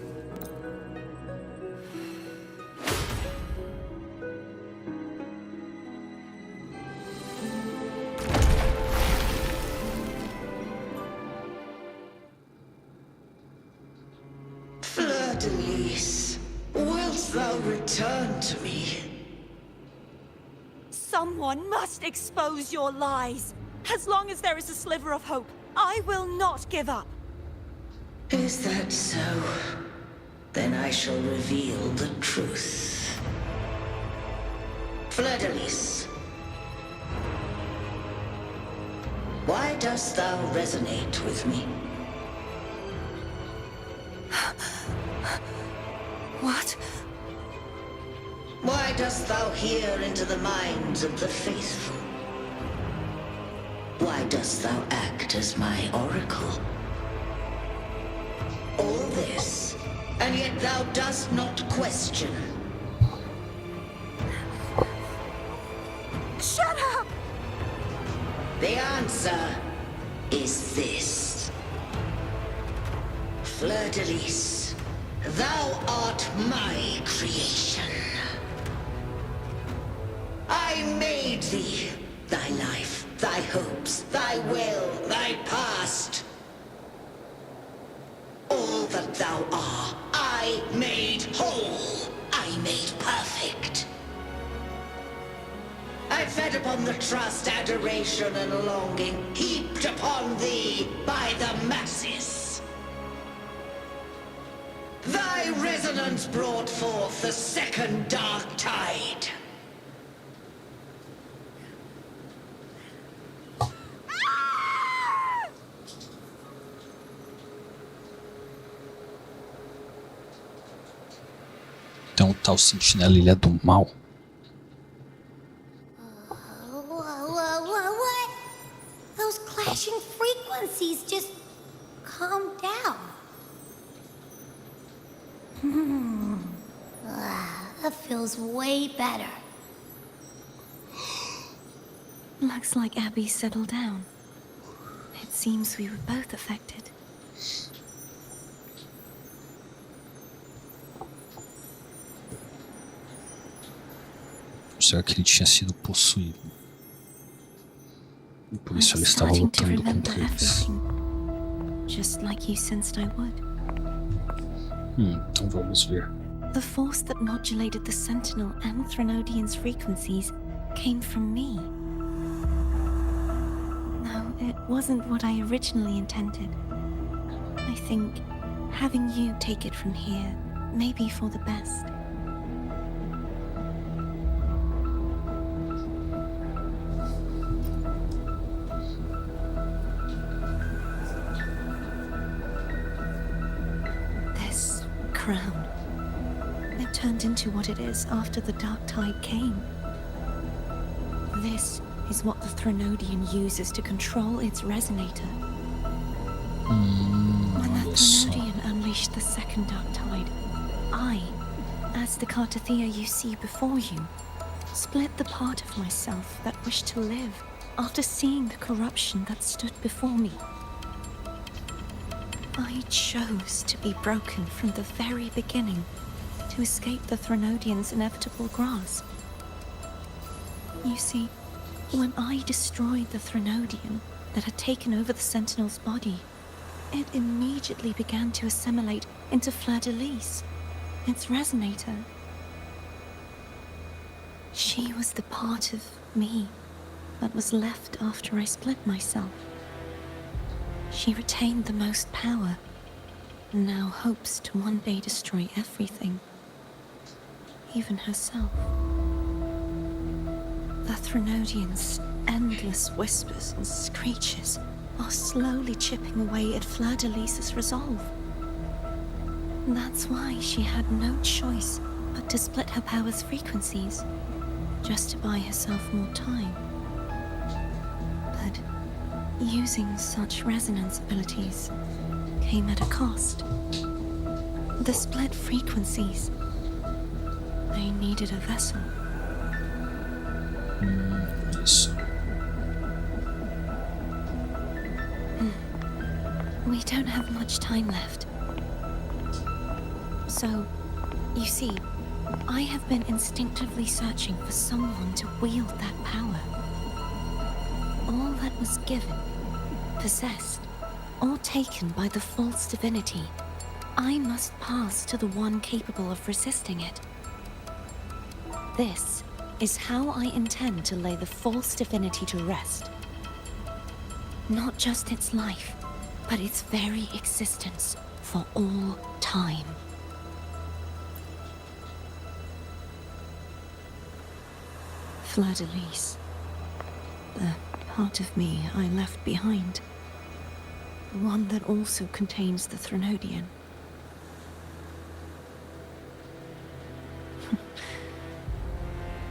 Fleur de Lis, wilt thou return to me? Someone must expose your lies. As long as there is a sliver of hope, I will not give up. Is that so? Then I shall reveal the truth. Fleur-de-Lis, why dost thou resonate with me? What? Why dost thou hear into the minds of the faithful? Why dost thou act as my oracle? All this, and yet thou dost not question. Shut up! The answer is this. Fleur-de-Lis, thou art my creation. I made thee, thy life, thy hopes, thy will, thy past. All that thou art, I made whole. I made perfect. I fed upon the trust, adoration, and longing heaped upon thee by the masses. Thy resonance brought forth the second dark tide. Então o tal sentinela, ele é do mal. What? Those clashing frequencies, just calm down. That feels way better. Looks like Abby settled down. It seems we were both affected. Será que ele tinha sido possuído? E por isso I'm ele estava starting to lutando remember contra eles. everything, just like you sensed I would. Então vamos ver. The force that modulated the Sentinel and Threnodian's frequencies came from me. No, it wasn't what I originally intended. I think having you take it from here may be for the best. This crown. It turned into what it is after the Dark Tide came. This is what the Threnodian uses to control its resonator. When the Threnodian unleashed the second Dark Tide, I, as the Cartathea you see before you, split the part of myself that wished to live after seeing the corruption that stood before me. I chose to be broken from the very beginning to escape the Threnodian's inevitable grasp. You see, when I destroyed the Threnodian that had taken over the Sentinel's body, it immediately began to assimilate into Fleur-de-Lis, its resonator. She was the part of me that was left after I split myself. She retained the most power, and now hopes to one day destroy everything, even herself. The Threnodian's endless whispers and screeches are slowly chipping away at Fleur-de-Lis's resolve. That's why she had no choice but to split her power's frequencies, just to buy herself more time. But using such resonance abilities came at a cost. The split frequencies. I needed a vessel. Isso. We don't have much time left. So, you see, I have been instinctively searching for someone to wield that power. All that was given, possessed, or taken by the false divinity, I must pass to the one capable of resisting it. This is how I intend to lay the false divinity to rest. Not just its life, but its very existence for all time. Fleur-de-Lis, the part of me I left behind. The one that also contains the Threnodian.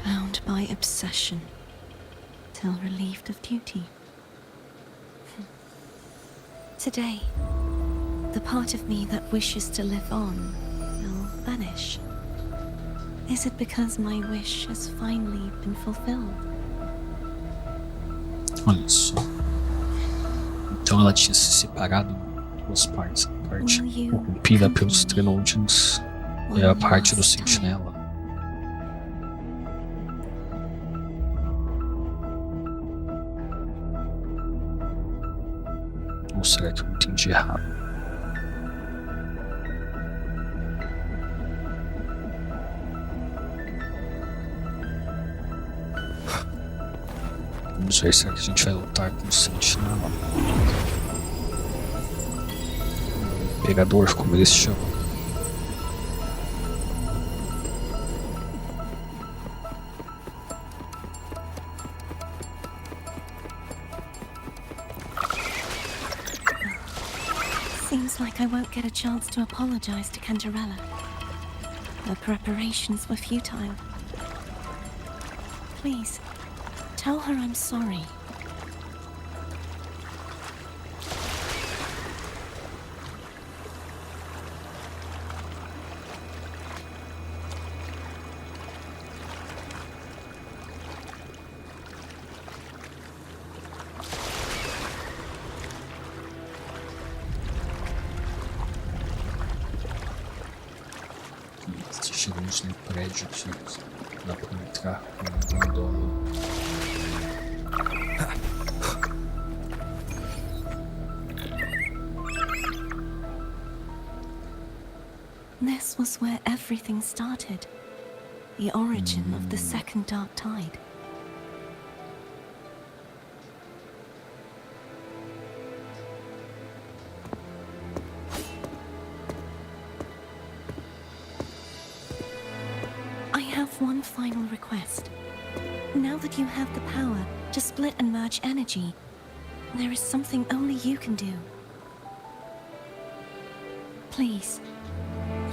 Bound by obsession, till relieved of duty. Today, the part of me that wishes to live on will vanish. Is it because my wish has finally been fulfilled? Olha só. Então ela tinha se separado em duas partes. A parte corrompida pelos Threnodians e a parte do Sentinela. Ou será que eu entendi errado? Vamos ver, será que a gente vai lutar com o Sentinela? Imperador, como eles chamam. Seems like I won't get a chance to apologize to Cantarella. Her preparations were futile. Please, tell her I'm sorry. Chegamos no prédio que dá pra entrar com uma dona. This was where everything started. The origin of the second dark tide. I have one final request. Now that you have the power to split and merge energy, there is something only you can do. Please,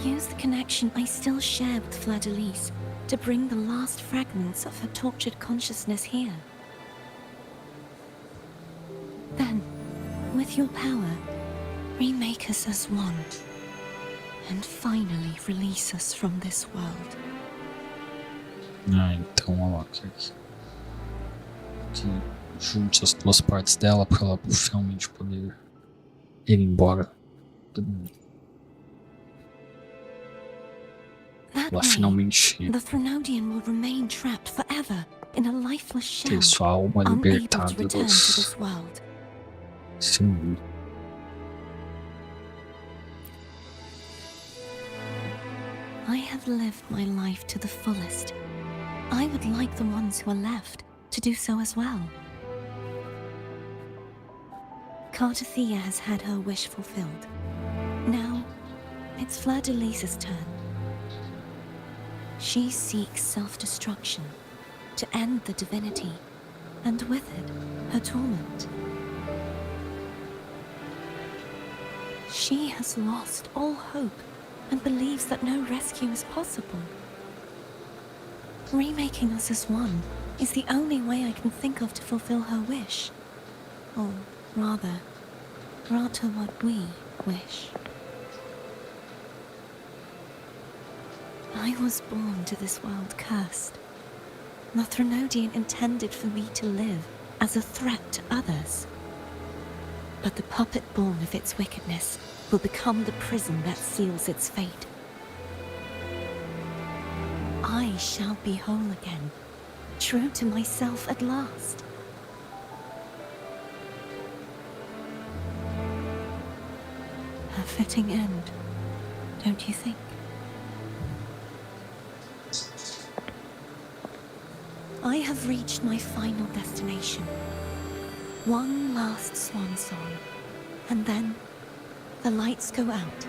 use the connection I still share with Fleur-de-Lis to bring the last fragments of her tortured consciousness here. Then, with your power, remake us as one, and finally release us from this world. Ah, então ela quer que junte as duas partes dela para ela finalmente poder ir embora do mundo. Ela finalmente the Threnodian will remain trapped forever in a lifeless shell, ter sua alma unable to libertada return to this world. desse mundo. I have lived my life to the fullest. I would like the ones who are left to do so as well. Cartathea has had her wish fulfilled. Now, it's Fleur-de-Lis's turn. She seeks self-destruction to end the divinity, and with it, her torment. She has lost all hope and believes that no rescue is possible. Remaking us as one is the only way I can think of to fulfill her wish. Or rather, grant her what we wish. I was born to this world cursed. The Threnodian intended for me to live as a threat to others. But the puppet born of its wickedness will become the prison that seals its fate. I shall be whole again, true to myself at last. A fitting end, don't you think? I have reached my final destination. One last swan song, and then the lights go out.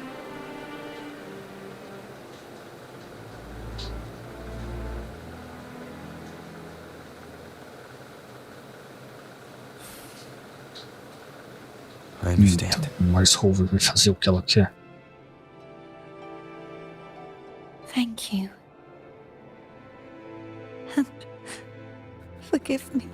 I understand. Mas Rover vai fazer o que ela quer. Thank you. And forgive me.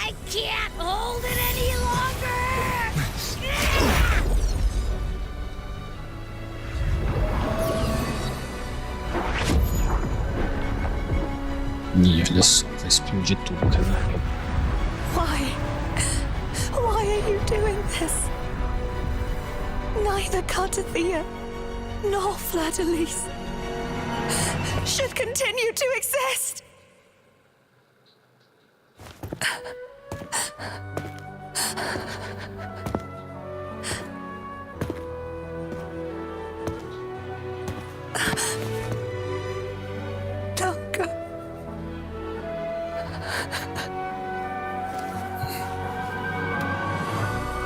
I can't hold it any longer! E olha só, vai explodir tudo, quer ver? Why? Why are you doing this? Neither Cartathea nor Fladalise should continue to exist! Don't go.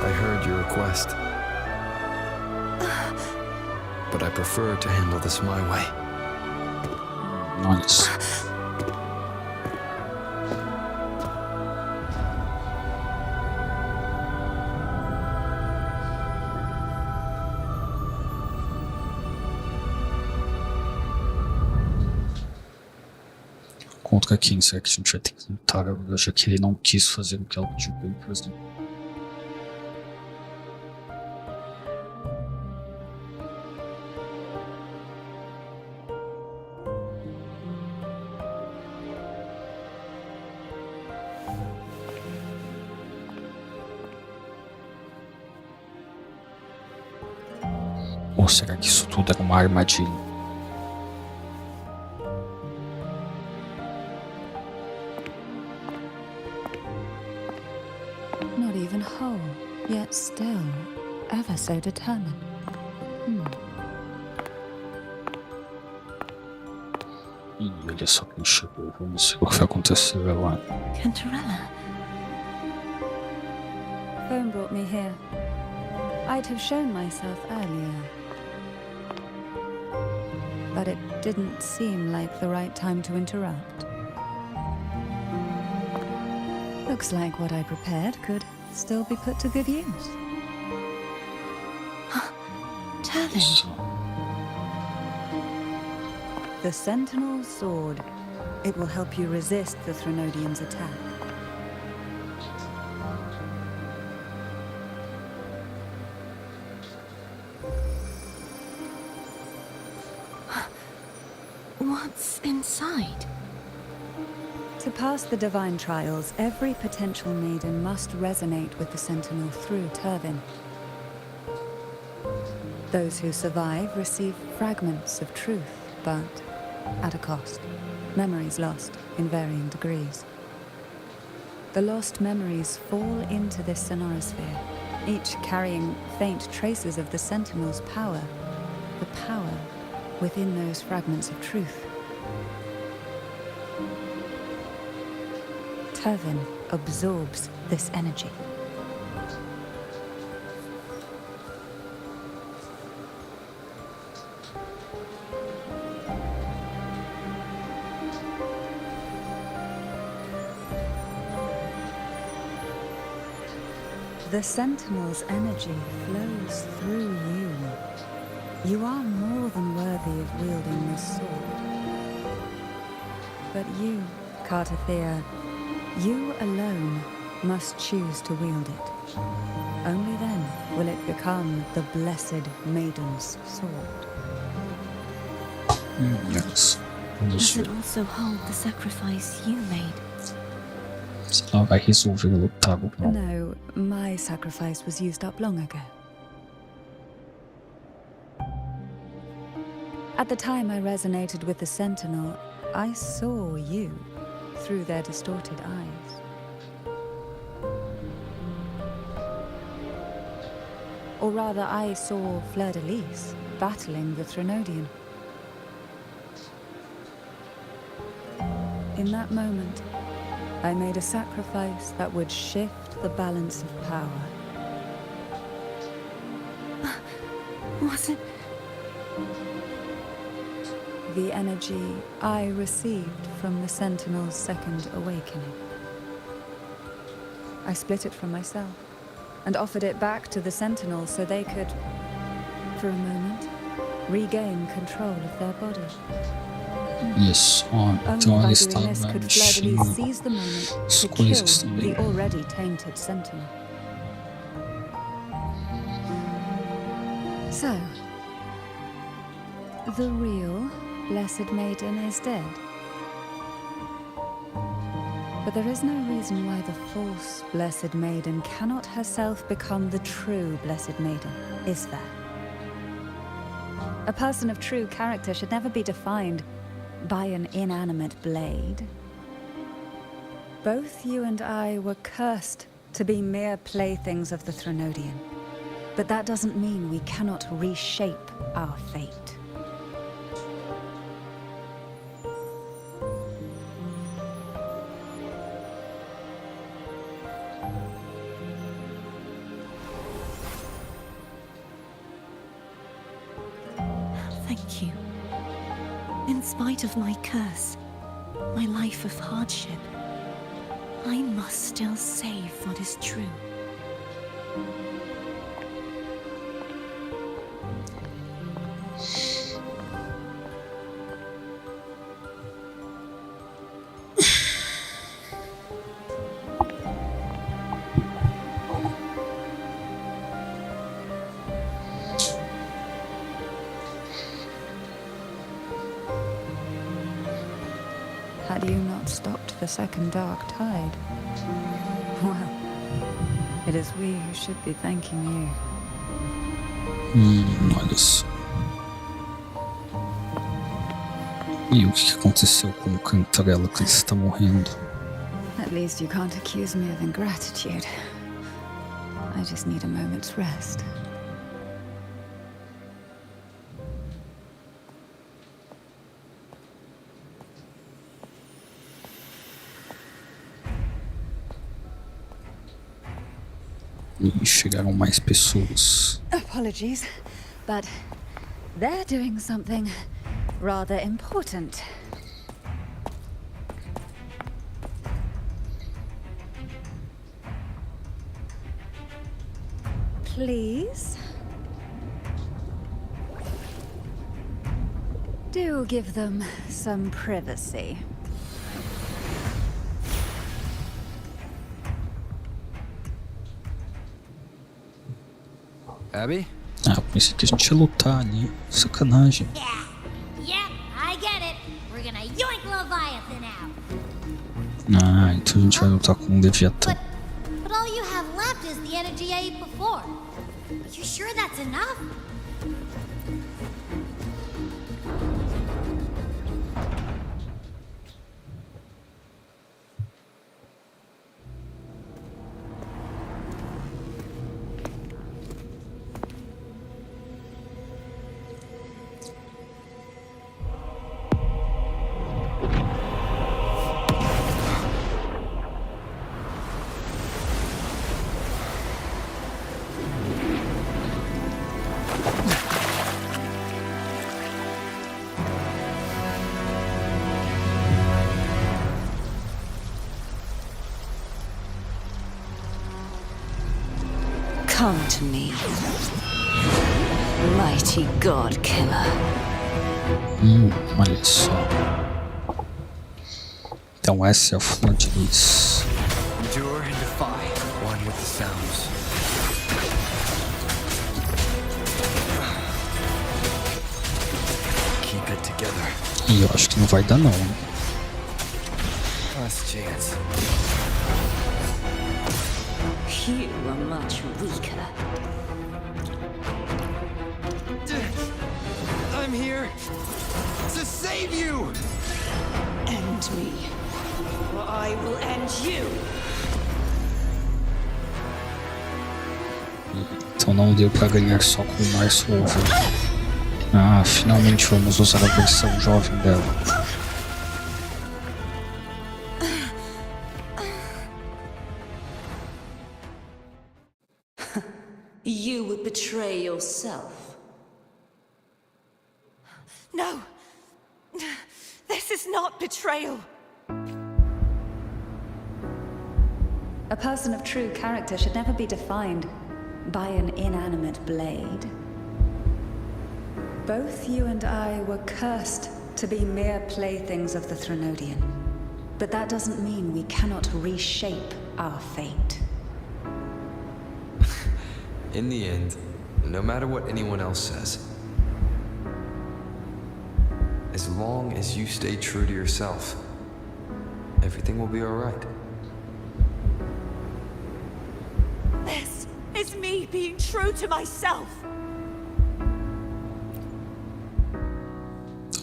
I heard your request. But I prefer to handle this my way. Nice. Contra quem será que a gente vai ter que lutar agora, já que ele não quis fazer o que ela pediu pra ele fazer? Ou será que isso tudo era uma armadilha? Not even whole, yet still ever so determined. Ih, olha só quem chegou. Vamos ver o que vai acontecer agora. Cantarella, Phone brought me here. I'd have shown myself earlier. But it didn't seem like the right time to interrupt. Looks like what I prepared could still be put to good use. Turvin, Isso. The Sentinel's Sword. It will help you resist the Threnodian's attack. what's inside? To pass the divine trials, every potential maiden must resonate with the Sentinel through Turvin. Those who survive receive fragments of truth, but at a cost. Memories lost in varying degrees. The lost memories fall into this sonorosphere, each carrying faint traces of the Sentinel's power, the power within those fragments of truth. Turvin absorbs this energy. The Sentinel's energy flows through you. You are more than worthy of wielding this sword. But you, Cartathea, you alone must choose to wield it. Only then will it become the Blessed Maiden's sword. Yes. Does it also hold the sacrifice you made? Se ela vai resolver lutar ou não. No, my sacrifice was used up long ago. At the time I resonated with the Sentinel, I saw you through their distorted eyes. Or rather, I saw Fleur-de-Lis battling the Threnodian. In that moment, I made a sacrifice that would shift the balance of power. Was it? The energy I received from the Sentinel's second awakening. I split it from myself and offered it back to the Sentinel so they could, for a moment, regain control of their body. Isso, ó, então ela estava could mexendo Fleur-de-Lis seize the moment as to kill coisas também. the already tainted Sentinel. So, the real Blessed Maiden is dead. But there is no reason why the false Blessed Maiden cannot herself become the true Blessed Maiden, is there? A person of true character should never be defined by an inanimate blade. Both you and I were cursed to be mere playthings of the Threnodian. But that doesn't mean we cannot reshape our fate. Thank you. In spite of my curse, my life of hardship, I must still save what is true. Had you not stopped the second dark tide? Well, it is we who should be thanking you. Olha só. E o que aconteceu com o Cantarela que ele está morrendo? At least you can't accuse me of ingratitude. I just need a moment's rest. E chegaram mais pessoas. Apologies, but they're doing something rather important. Please? Do give them some privacy. Abby? Ah, eu pensei que a gente ia lutar ali. Sacanagem. Yeah, I get it. We're gonna yoink Leviathan out. Ah, então a gente vai lutar com um Leviatã. But all you have left is the energy I ate before. Are you sure that's enough? Come to me, mighty god killer. Olha só. Então essa é a Fleur-de-Lis. Endure and defy, one with the sounds. E eu acho que não vai dar não. Last chance. You are much weaker. I'm here to save you! End me, or I will end you. Então não deu pra ganhar só com o Mars Rover. Ah, finalmente vamos usar a versão jovem dela. You would betray yourself. No! This is not betrayal! A person of true character should never be defined by an inanimate blade. Both you and I were cursed to be mere playthings of the Threnodian. But that doesn't mean we cannot reshape our fate. In the end, no matter what anyone else says, as long as you stay true to yourself, everything will be alright. This is me being true to myself!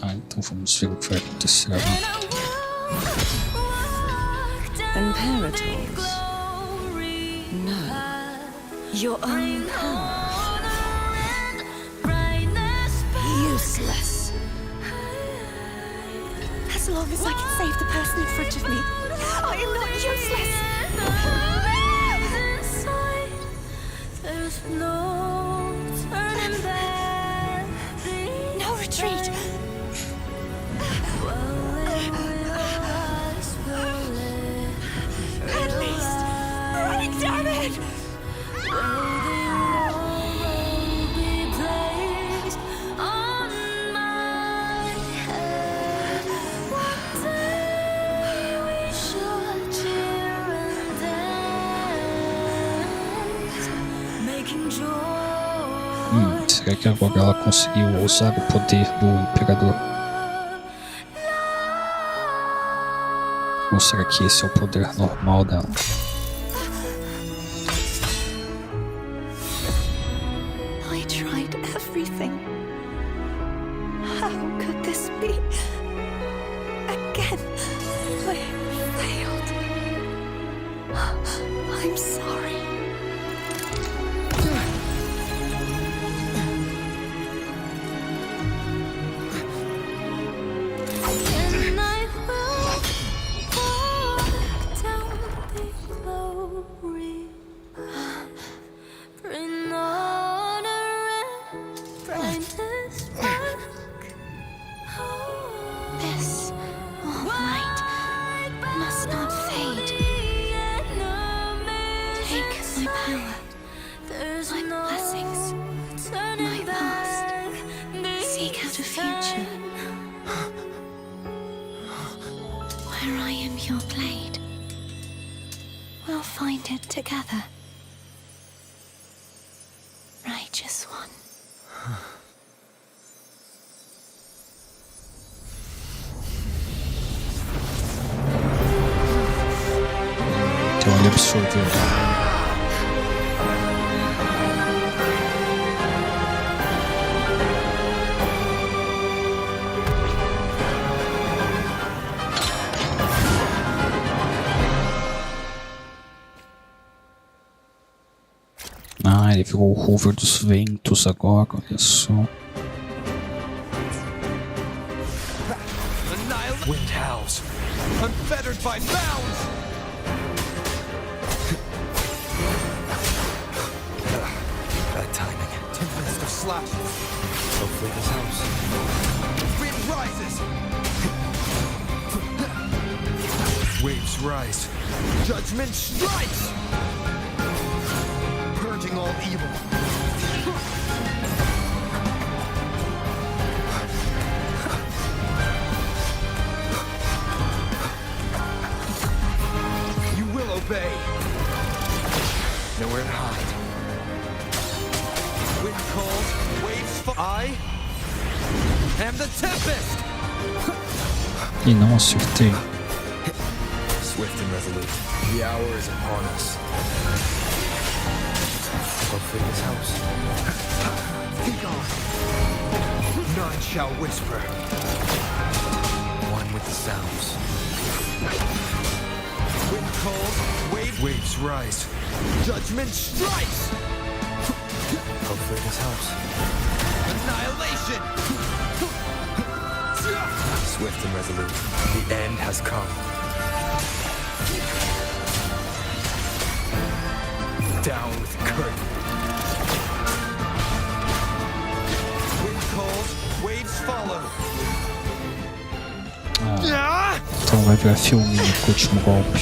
Tá, então vamos ver o que vai acontecer agora. Imperators? No. Your own power. Useless. As long as I can save the person in front of me, I am not useless! No retreat! At least, break, damn it! Será que agora ela conseguiu usar o poder do Imperador? Ou será que esse é o poder normal dela? I tried everything. How could this be? Again, I failed. I'm sorry. This light must not fade. Take my power, my blessings, my past. Seek out a future where I am your blade. We'll find it together. Righteous one. Então ele absorveu. Ah, ele virou o Hoover dos Ventos agora, olha só. Wind howls, unfettered by bounds! Bad timing. Tempest of slashes. Hopefully this helps. Wind rises! Waves rise. Judgment strikes! Purging all evil. You will obey. Nowhere to hide. Wind calls, waves fall. I am the Tempest! E não acertei. Swift and resolute, the hour is upon us. Hopefully this helps. Be gone. None shall whisper. One with the sounds. Wind calls, waves rise. Judgment strikes! Hopefully this helps. Annihilation! Swift and resolute, the end has come. Down with the curtain. Wind calls, waves follow. Então vai virar filminho com o último golpe.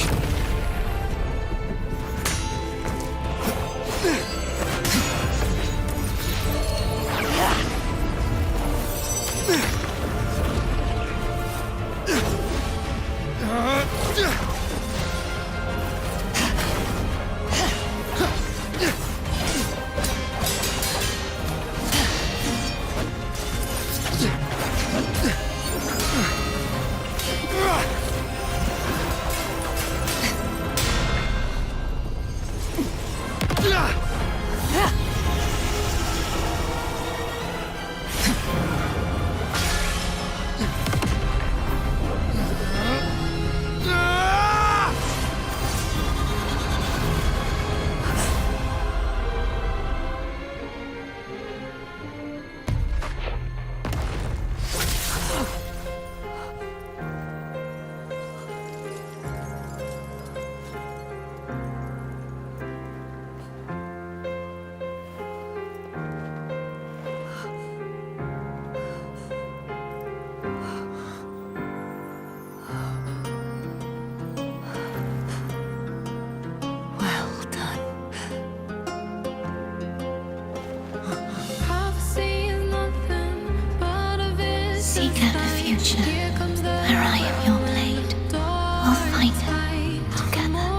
Seek out the future, where I am your blade. We'll find it together.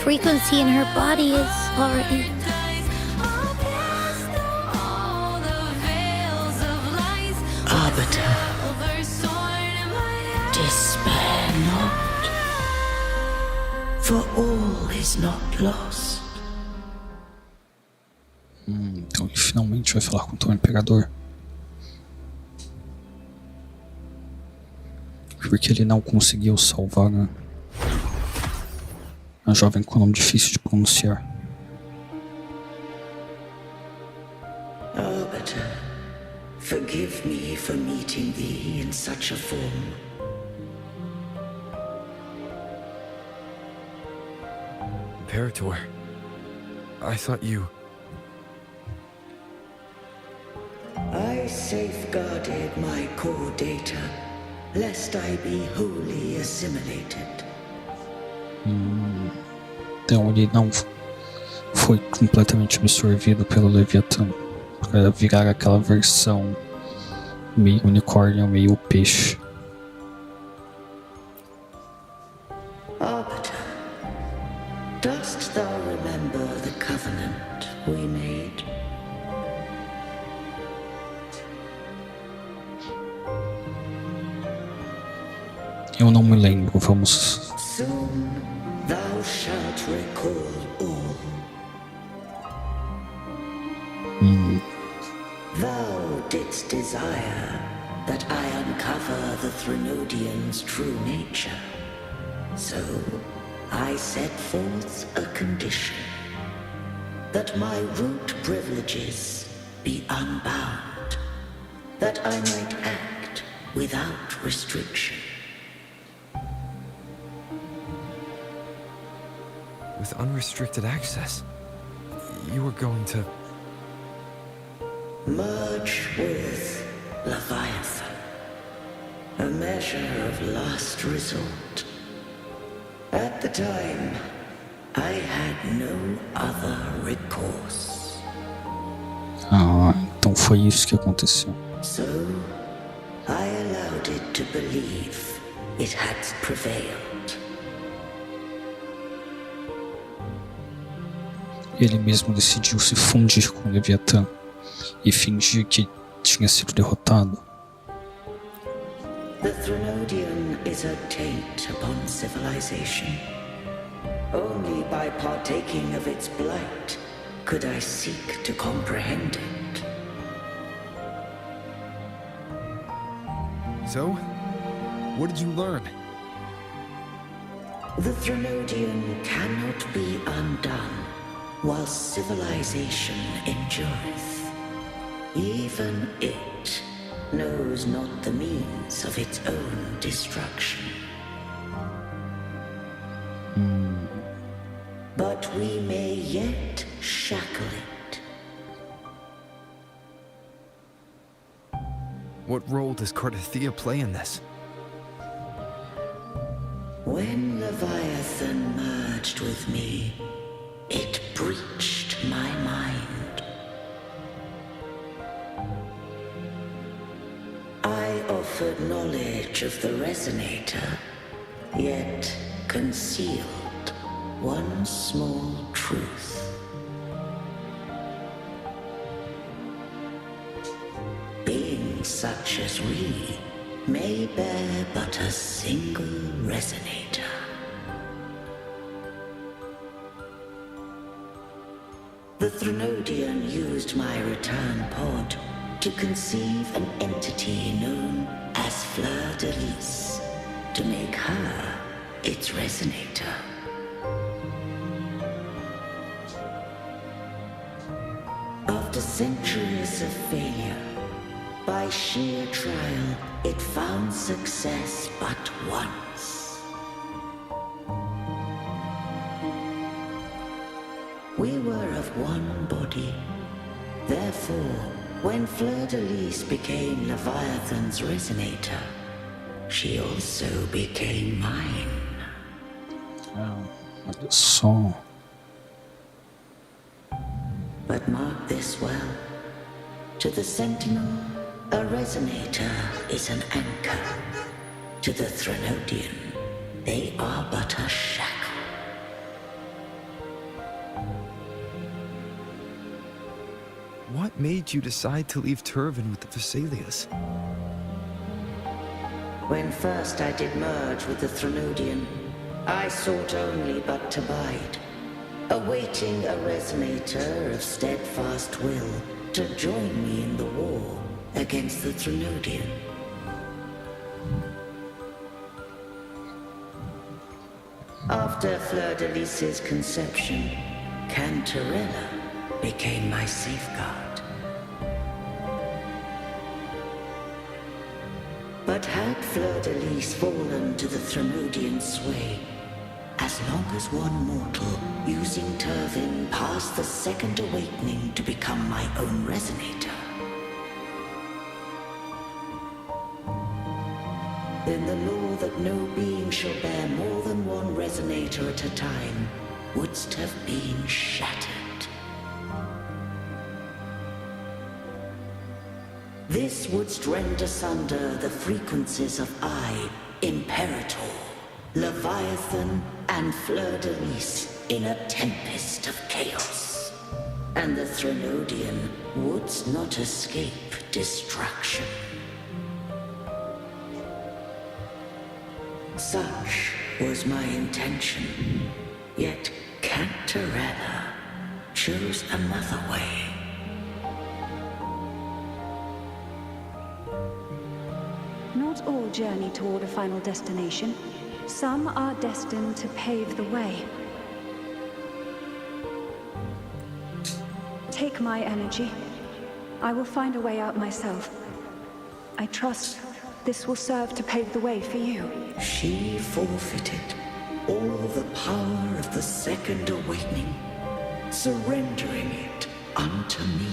Frequency in her body is already... Arbiter, despair not, for all is not lost. Então ele finalmente vai falar com o Imperador. Porque ele não conseguiu salvar a jovem com nome difícil de pronunciar. Arbiter, forgive me for meeting thee in such a form. Imperator, I thought you... I safeguarded my core data, lest I be wholly assimilated. Então ele não foi completamente absorvido pelo Leviatã para virar aquela versão meio unicórnio, meio peixe. Arbiter, dost thou remember the covenant we made? Eu não me lembro, vamos... Soon thou shalt recall all. Thou didst desire that I uncover the Threnodian's true nature. So I set forth a condition, that my root privileges be unbound, that I might act without restriction. with unrestricted access. You were going to... Merge with Leviathan. A measure of last resort. At the time, I had no other recourse. Ah, então foi isso que aconteceu. So, I allowed it to believe it had prevailed. Ele mesmo decidiu se fundir com Leviatã e fingir que tinha sido derrotado. The Threnodian is a taint upon civilization. Only by partaking of its blight could I seek to comprehend it. So, what did you learn? The Threnodian cannot be undone while civilization endureth. Even it knows not the means of its own destruction. But we may yet shackle it. What role does Cardathia play in this? When Leviathan merged with me, it breached my mind. I offered knowledge of the Resonator, yet concealed one small truth. Beings such as we may bear but a single Resonator. The Threnodian used my return pod to conceive an entity known as Fleur de Lis, to make her its Resonator. After centuries of failure, by sheer trial, it found success but once. We were of one body. Therefore, when Fleur de Lis became Leviathan's Resonator, she also became mine. Olha só. But mark this well. To the Sentinel, a Resonator is an anchor. To the Threnodian, they are but a shackle. What made you decide to leave Turvin with the Thessalias? When first I did merge with the Threnodian, I sought only but to bide, awaiting a Resonator of steadfast will to join me in the war against the Threnodian. After Fleur de Lis's conception, Cantarella became my safeguard. But had Fleur de Lis fallen to the Threnodian sway, as long as one mortal using Turvin passed the second awakening to become my own Resonator, then the law that no being shall bear more than one Resonator at a time wouldst have been shattered. This wouldst rend asunder the frequencies of I, Imperator, Leviathan, and Fleur de Lis in a tempest of chaos. And the Threnodian wouldst not escape destruction. Such was my intention, yet Cantarella chose another way. Not all journey toward a final destination. Some are destined to pave the way. Take my energy. I will find a way out myself. I trust this will serve to pave the way for you. She forfeited all the power of the second awakening, surrendering it unto me.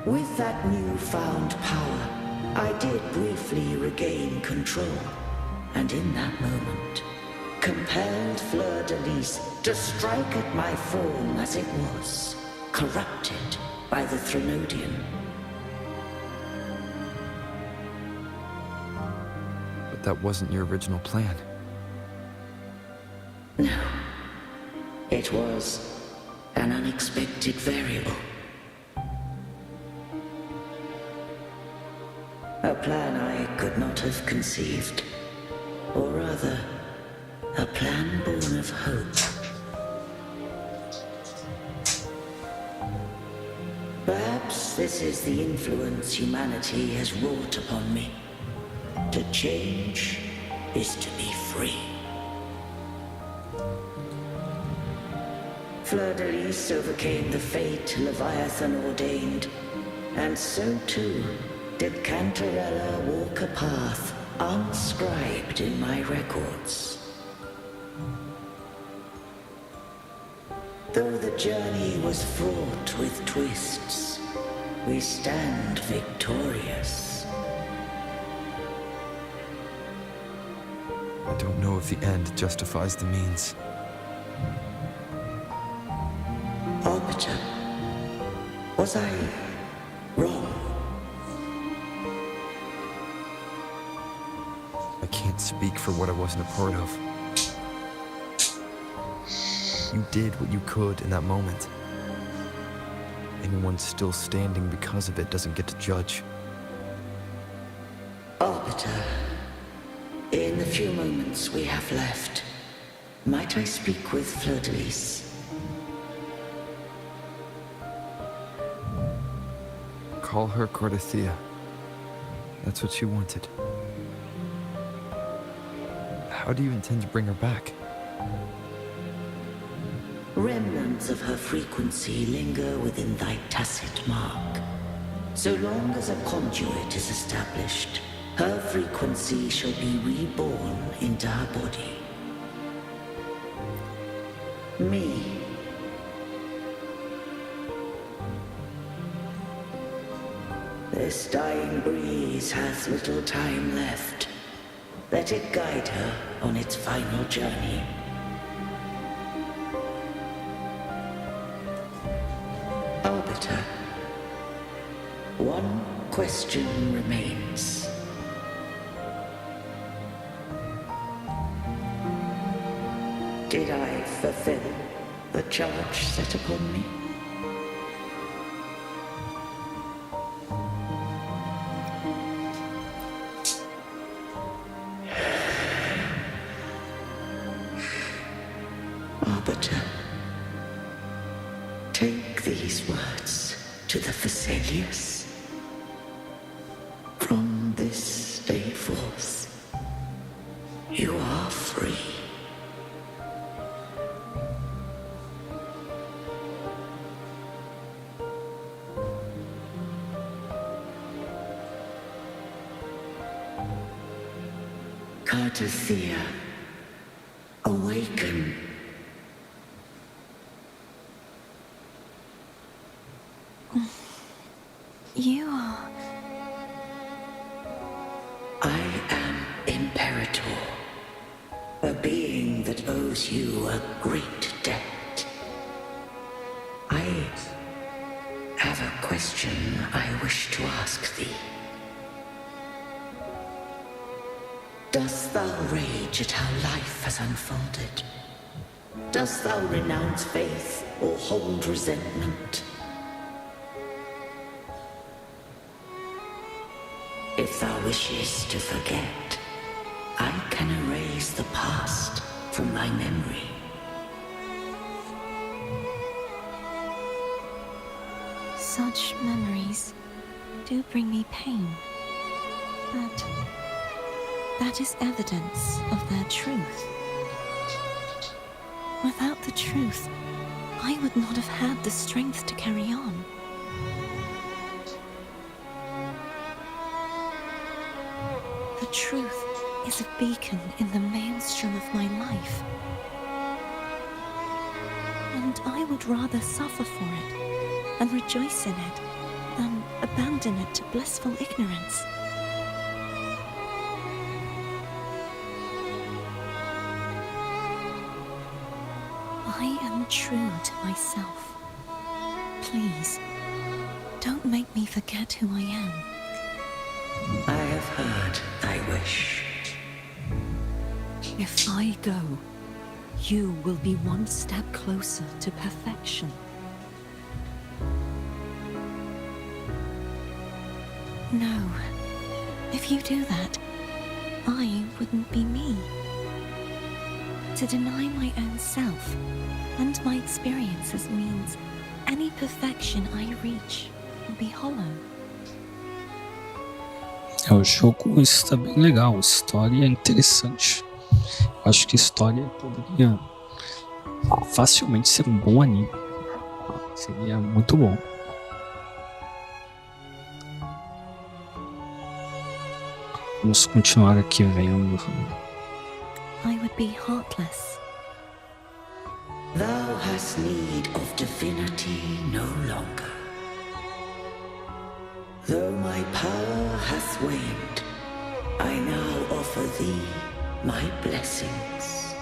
With that newfound power, I did briefly regain control, and in that moment, compelled Fleur-de-Lis to strike at my form as it was, corrupted by the Threnodian. But that wasn't your original plan. No. It was an unexpected variable. A plan I could not have conceived. Or rather, a plan born of hope. Perhaps this is the influence humanity has wrought upon me. To change is to be free. Fleur-de-Lis overcame the fate Leviathan ordained, and so too did Cantarella walk a path unscribed in my records. Though the journey was fraught with twists, we stand victorious. I don't know if the end justifies the means. Arbiter, was I wrong? I can't speak for what I wasn't a part of. You did what you could in that moment. Anyone still standing because of it doesn't get to judge. Arbiter, in the few moments we have left, might I speak with Fleur-de-Lis? Call her Cardathea. That's what she wanted. How do you intend to bring her back? Remnants of her frequency linger within thy tacit mark. So long as a conduit is established, her frequency shall be reborn into her body. Me. This dying breeze hath little time left. Let it guide her on its final journey. Arbiter, one question remains. Did I fulfill the charge set upon me? Arbiter, take these words to the Phasaelius. From this day forth, you are free. Cardathea, awaken. You are... I am Imperator, a being that owes you a great debt. I have a question I wish to ask thee. Dost thou rage at how life has unfolded? Dost thou renounce faith or hold resentment? If thou wishes to forget, I can erase the past from thy memory. Such memories do bring me pain, but that is evidence of their truth. Without the truth, I would not have had the strength to carry on. truth is a beacon in the maelstrom of my life. And I would rather suffer for it and rejoice in it than abandon it to blissful ignorance. I am true to myself. Please, don't make me forget who I am. I have heard thy wish. If I go, you will be one step closer to perfection. No. If you do that, I wouldn't be me. To deny my own self and my experiences means any perfection I reach will be hollow. O jogo está bem legal, a história é interessante. Acho que a história poderia facilmente ser um bom anime. Seria muito bom. Vamos continuar aqui vendo. I would be heartless. Thou hast need of divinity no longer. Though my power hath waned, I now offer thee my blessings.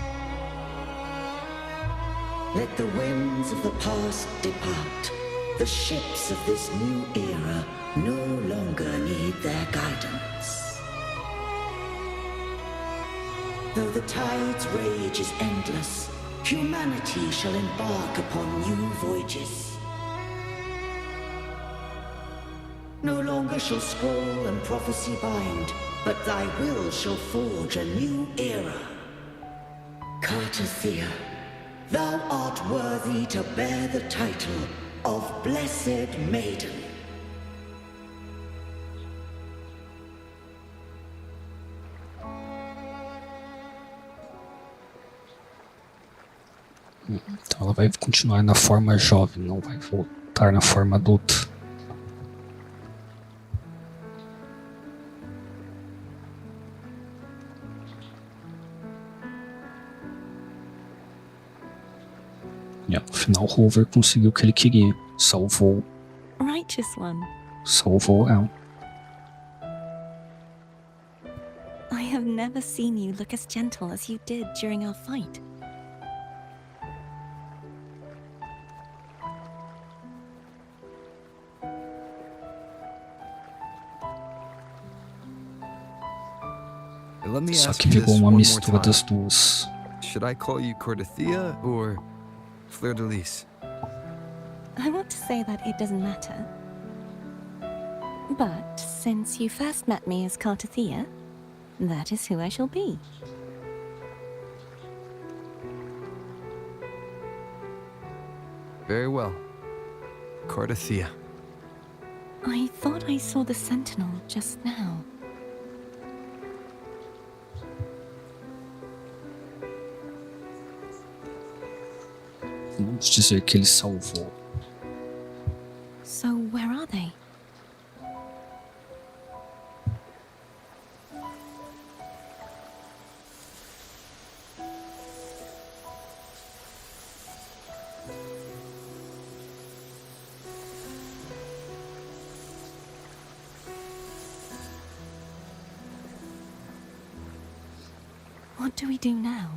Let the winds of the past depart. The ships of this new era no longer need their guidance. Though the tide's rage is endless, humanity shall embark upon new voyages. No longer shall scroll and prophecy bind, but thy will shall forge a new era. Cartathea, thou art worthy to bear the title of Blessed Maiden. Então ela vai continuar na forma jovem, não vai voltar na forma adulta. E no final o Hoover conseguiu o que ele queria. Salvou Righteous one. ela. I have never seen you look as gentle as you did during our fight. Let me Só ask que you virou this uma one more mistura time. das duas. Should I call you Cartathea or Fleur de Lis? I want to say that it doesn't matter. But since you first met me as Cartathea, that is who I shall be. Very well. Cartathea. I thought I saw the sentinel just now. Vamos dizer que ele salvou. So where are they? What do we do now?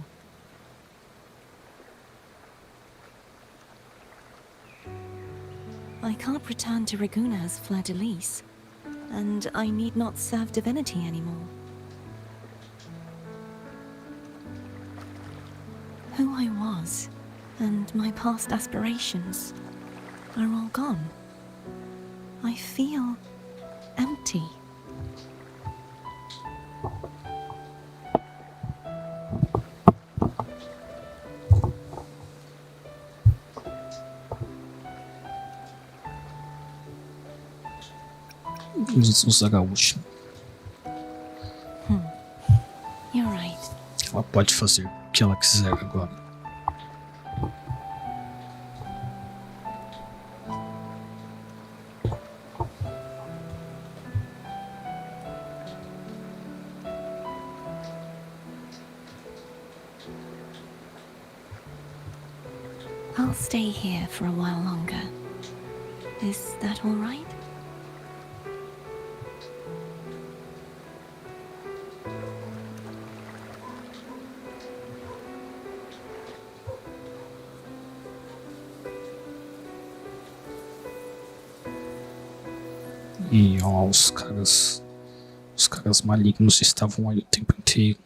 I can't return to Raguna as Fleur de Lis, and I need not serve divinity anymore. Who I was, and my past aspirations, are all gone. I feel empty. Vamos usar a última. You're right. Ela pode fazer o que ela quiser agora. I'll stay here for a while longer. Is that all right? E ó, os caras malignos estavam aí o tempo inteiro.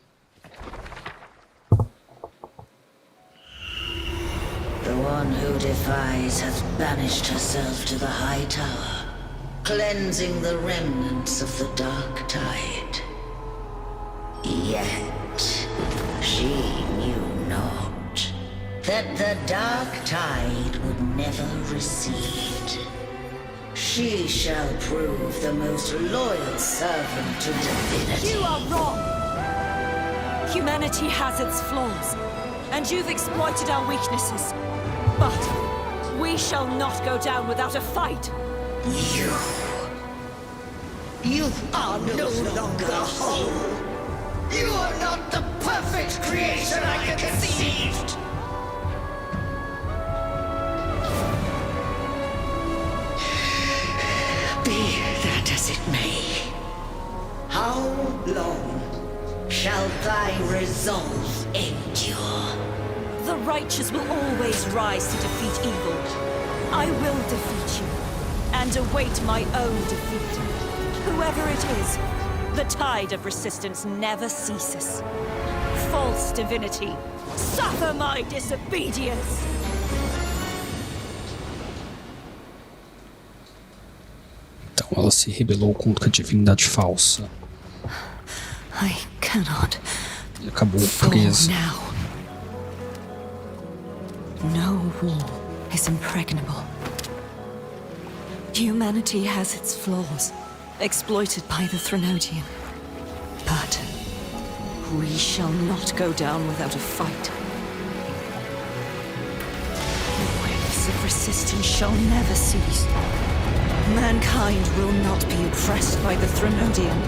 The one who defies has banished herself to the high tower, cleansing the remnants of the dark tide. Yet, she knew not that the dark tide would never recede. She shall prove the most loyal servant to divinity. You are wrong! Humanity has its flaws, and you've exploited our weaknesses. But we shall not go down without a fight. You are no longer whole. You are not the perfect creation I conceived. Be that as it may, how long shall thy resolve endure? The righteous will always rise to defeat evil. I will defeat you, and await my own defeat. Whoever it is, the tide of resistance never ceases. False divinity, suffer my disobedience! Então ela se rebelou contra a divindade falsa. I cannot E acabou fall presa. now. No wall is impregnable. Humanity has its flaws, exploited by the Threnodian. But we shall not go down without a fight. The waves of resistance shall never cease. Mankind will not be oppressed by the Threnodian.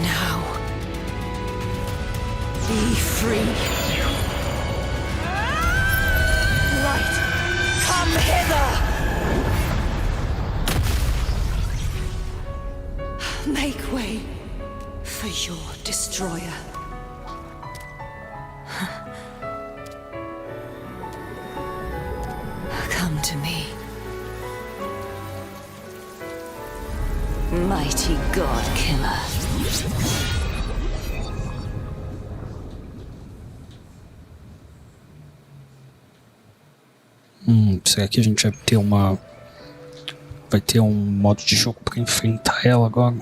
Now, be free. Light, come hither! Make way for your destroyer. Come to me. Mighty God Killer. Será que a gente vai ter um modo de jogo pra enfrentar ela agora?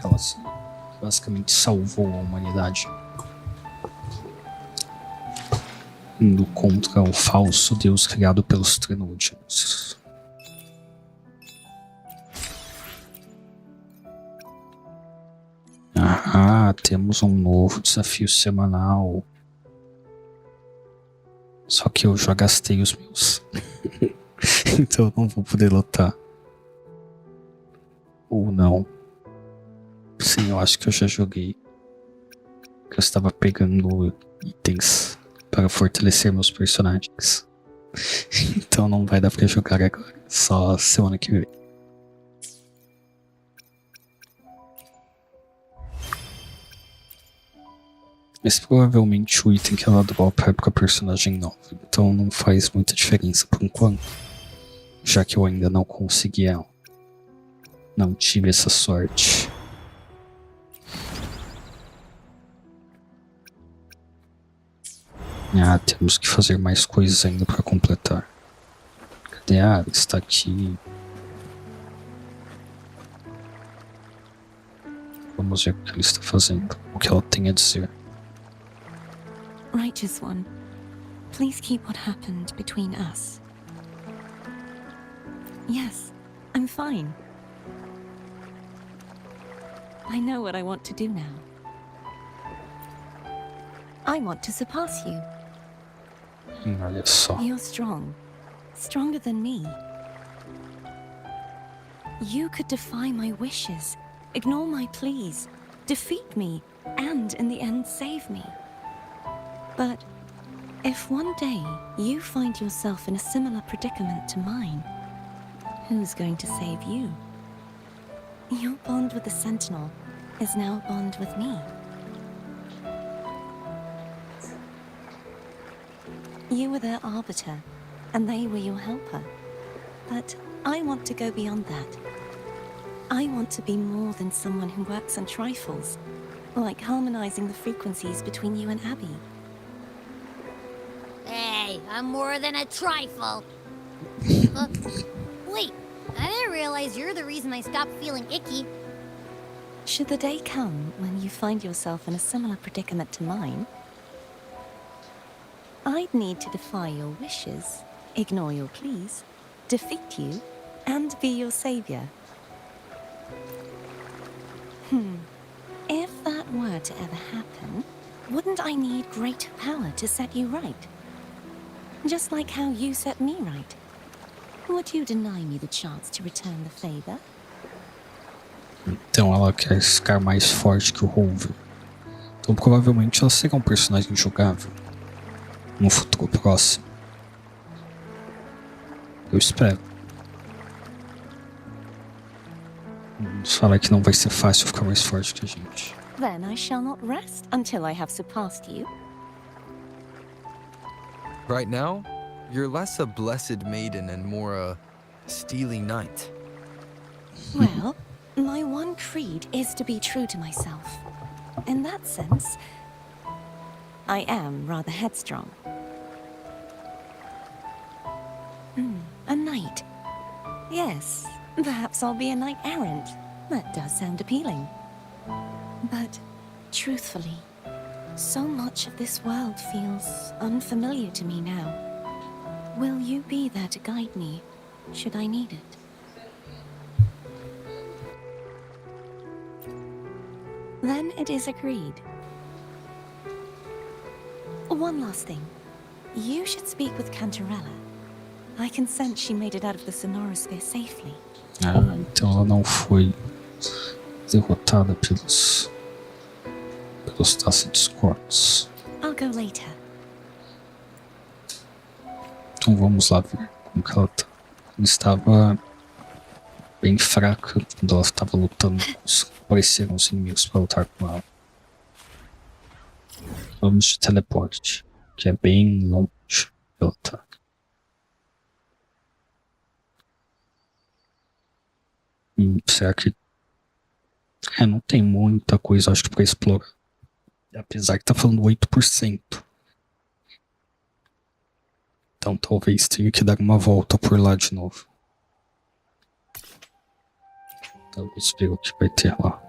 Ela basicamente salvou a humanidade, indo contra o falso deus criado pelos Threnodians. Ah, temos um novo desafio semanal. Só que eu já gastei os meus. Então eu não vou poder lutar. Ou não. Sim, eu acho que eu já joguei. Eu estava pegando itens para fortalecer meus personagens. Então não vai dar pra jogar agora. Só semana que vem. Mas provavelmente o item que ela dropa é pra personagem nova. Então não faz muita diferença por enquanto. Já que eu ainda não consegui ela. Não tive essa sorte. Ah, temos que fazer mais coisas ainda para completar. Cadê a Ara? Está aqui. Vamos ver o que ela está fazendo. O que ela tem a dizer. Righteous One, please keep what happened between us. Yes, I'm fine. I know what I want to do now. I want to surpass you. Olha só. You're strong. Stronger than me. You could defy my wishes, ignore my pleas, defeat me, and in the end save me. But if one day you find yourself in a similar predicament to mine, who's going to save you? Your bond with the Sentinel is now a bond with me. You were their arbiter, and they were your helper. But I want to go beyond that. I want to be more than someone who works on trifles, like harmonizing the frequencies between you and Abby. Hey, I'm more than a trifle. Wait, I didn't realize you're the reason I stopped feeling icky. Should the day come when you find yourself in a similar predicament to mine, I'd need to defy your wishes, ignore your pleas, defeat you, and be your savior. If that were to ever happen, wouldn't I need greater power to set you right? Just like how you set me right. Would you deny me the chance to return the favor? Então ela quer ficar mais forte que o Wolverine. Então provavelmente ela será um personagem jogável no futuro próximo. Eu espero. Vamos falar que não vai ser fácil ficar mais forte que a gente. Then I shall not rest until I have surpassed you. Right now, you're less a blessed maiden and more a steely knight. Well, my one creed is to be true to myself. In that sense, I am rather headstrong. A knight. Yes, perhaps I'll be a knight errant. That does sound appealing. But, truthfully, so much of this world feels unfamiliar to me now. Will you be there to guide me, should I need it? Then it is agreed. One last thing. You should speak with Cantarella. I can sense she made it out of the Sonorosphere safely. Ah, então ela não foi derrotada pelos Tácitos Cortes. I'll go later. Então vamos lá ver como que ela tá. Ela estava bem fraca quando ela estava lutando. Apareceram os inimigos para lutar com ela. Vamos de teleporte, que é bem longe que ela tá. Será que... não tem muita coisa, acho que, pra explorar. Apesar que tá falando 8%. Então talvez tenha que dar uma volta por lá de novo. Talvez ver o que vai ter lá.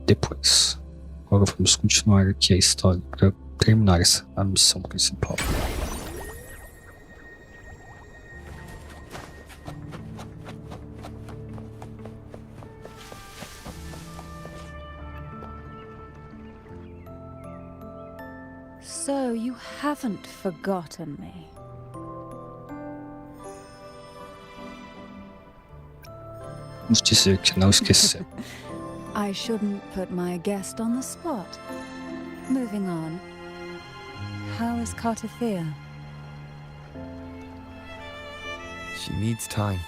Depois. Agora vamos continuar aqui a história para terminar a missão principal. So you haven't forgotten me. Vamos dizer que não esqueceu. I shouldn't put my guest on the spot. Moving on. How is Cartothea? She needs time.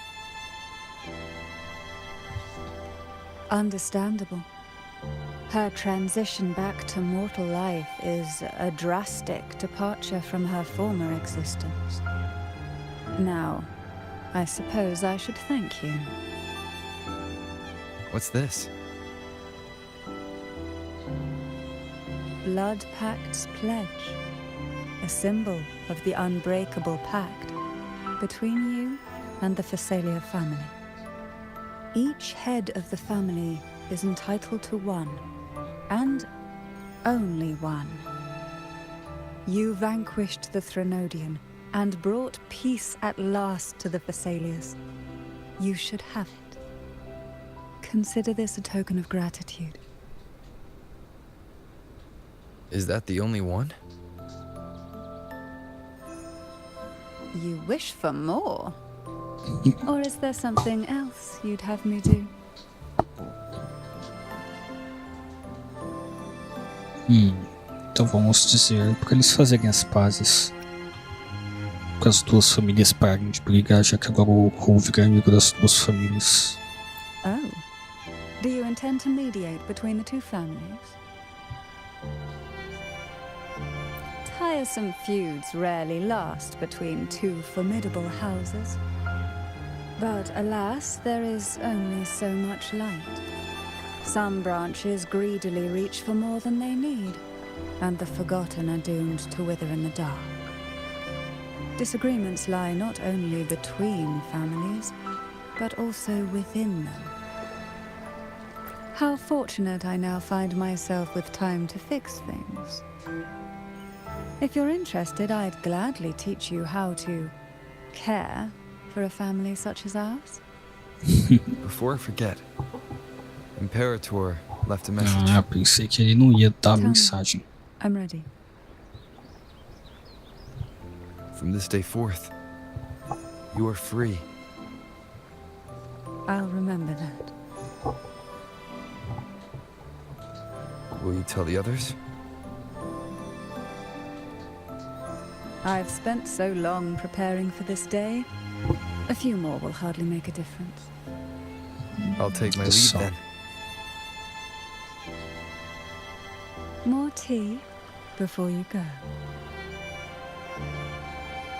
Understandable. Her transition back to mortal life is a drastic departure from her former existence. Now, I suppose I should thank you. What's this? Blood Pact's pledge. A symbol of the unbreakable pact between you and the Phasalia family. Each head of the family is entitled to one, and only one. You vanquished the Threnodian and brought peace at last to the Phasalias. You should have it. Consider this a token of gratitude. Is that the only one? You wish for more? Or is there something else you'd have me do? Então vamos dizer para eles fazerem as pazes. Para as duas famílias pararem de brigar, já que agora o Hoover é amigo das duas famílias. Oh. Do you intend to mediate between the two families? Tiresome feuds rarely last between two formidable houses. But alas, there is only so much light. Some branches greedily reach for more than they need, and the forgotten are doomed to wither in the dark. Disagreements lie not only between families, but also within them. How fortunate I now find myself with time to fix things. If you're interested, I'd gladly teach you how to care for a family such as ours. Before I forget, Imperator left a message. Pensei que ele não ia dar a Tell me. mensagem. I'm ready. From this day forth, you are free. I'll remember that. Will you tell the others? I've spent so long preparing for this day. A few more will hardly make a difference. I'll take my leave So- then. More tea before you go.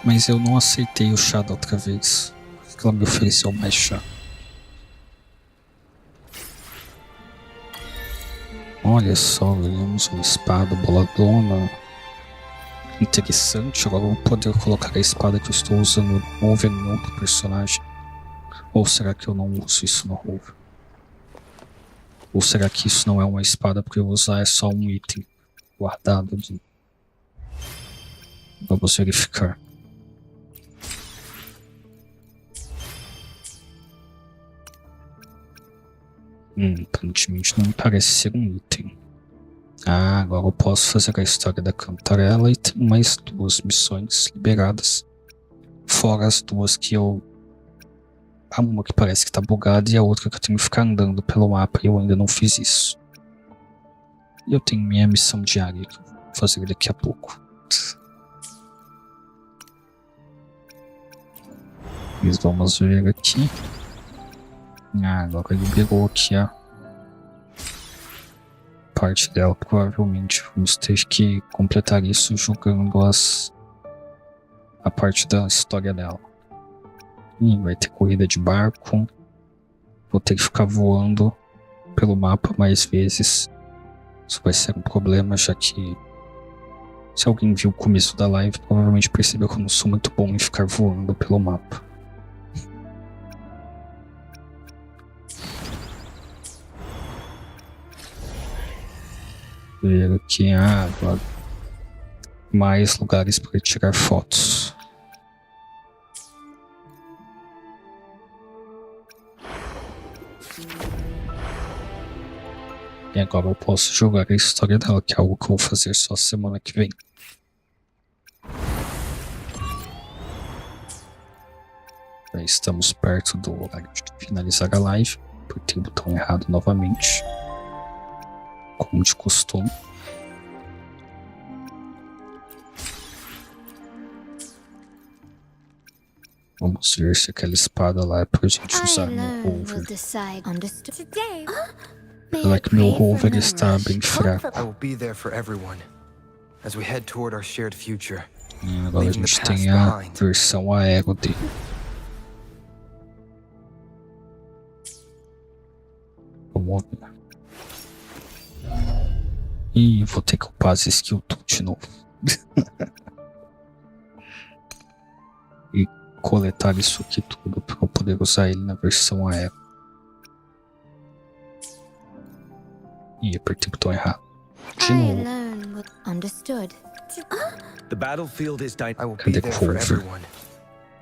Mas eu não aceitei o chá da outra vez. Porque ela me ofereceu mais chá. Olha só, ganhamos uma espada boladona. Interessante, agora eu vou poder colocar a espada que eu estou usando no Hoover em outro personagem. Ou será que eu não uso isso no Hoover? Ou será que isso não é uma espada porque eu vou usar é só um item guardado ali? Vamos verificar. Aparentemente não me parece ser um item. Agora eu posso fazer a história da Cantarela e tem mais 2 missões liberadas. Fora as 2 que eu... Há uma que parece que tá bugada e a outra que eu tenho que ficar andando pelo mapa e eu ainda não fiz isso. E eu tenho minha missão diária que eu vou fazer daqui a pouco. Mas vamos ver aqui. Agora liberou aqui a parte dela. Provavelmente vamos ter que completar isso jogando a parte da história dela. E vai ter corrida de barco. Vou ter que ficar voando pelo mapa mais vezes. Isso vai ser um problema, já que se alguém viu o começo da live, provavelmente percebeu que eu não sou muito bom em ficar voando pelo mapa. Ver aqui agora mais lugares para tirar fotos. E agora eu posso jogar a história dela, que é algo que eu vou fazer só semana que vem. Já estamos perto do horário de finalizar a live. Apertei o botão errado novamente, como de costume. Vamos ver se aquela espada lá é pra gente usar no Hoover. Today, Apesar que meu Hoover está bem fraco. I will be there for everyone as we head toward our shared future. E agora a gente tem a versão aero dele. Vamos ver. Ih, vou ter que upar as skill tudo de novo. E coletar isso aqui tudo para eu poder usar ele na versão aérea. Ih, apertei o botão errado. De novo. The battlefield is I will be Cadê there for Hoover? everyone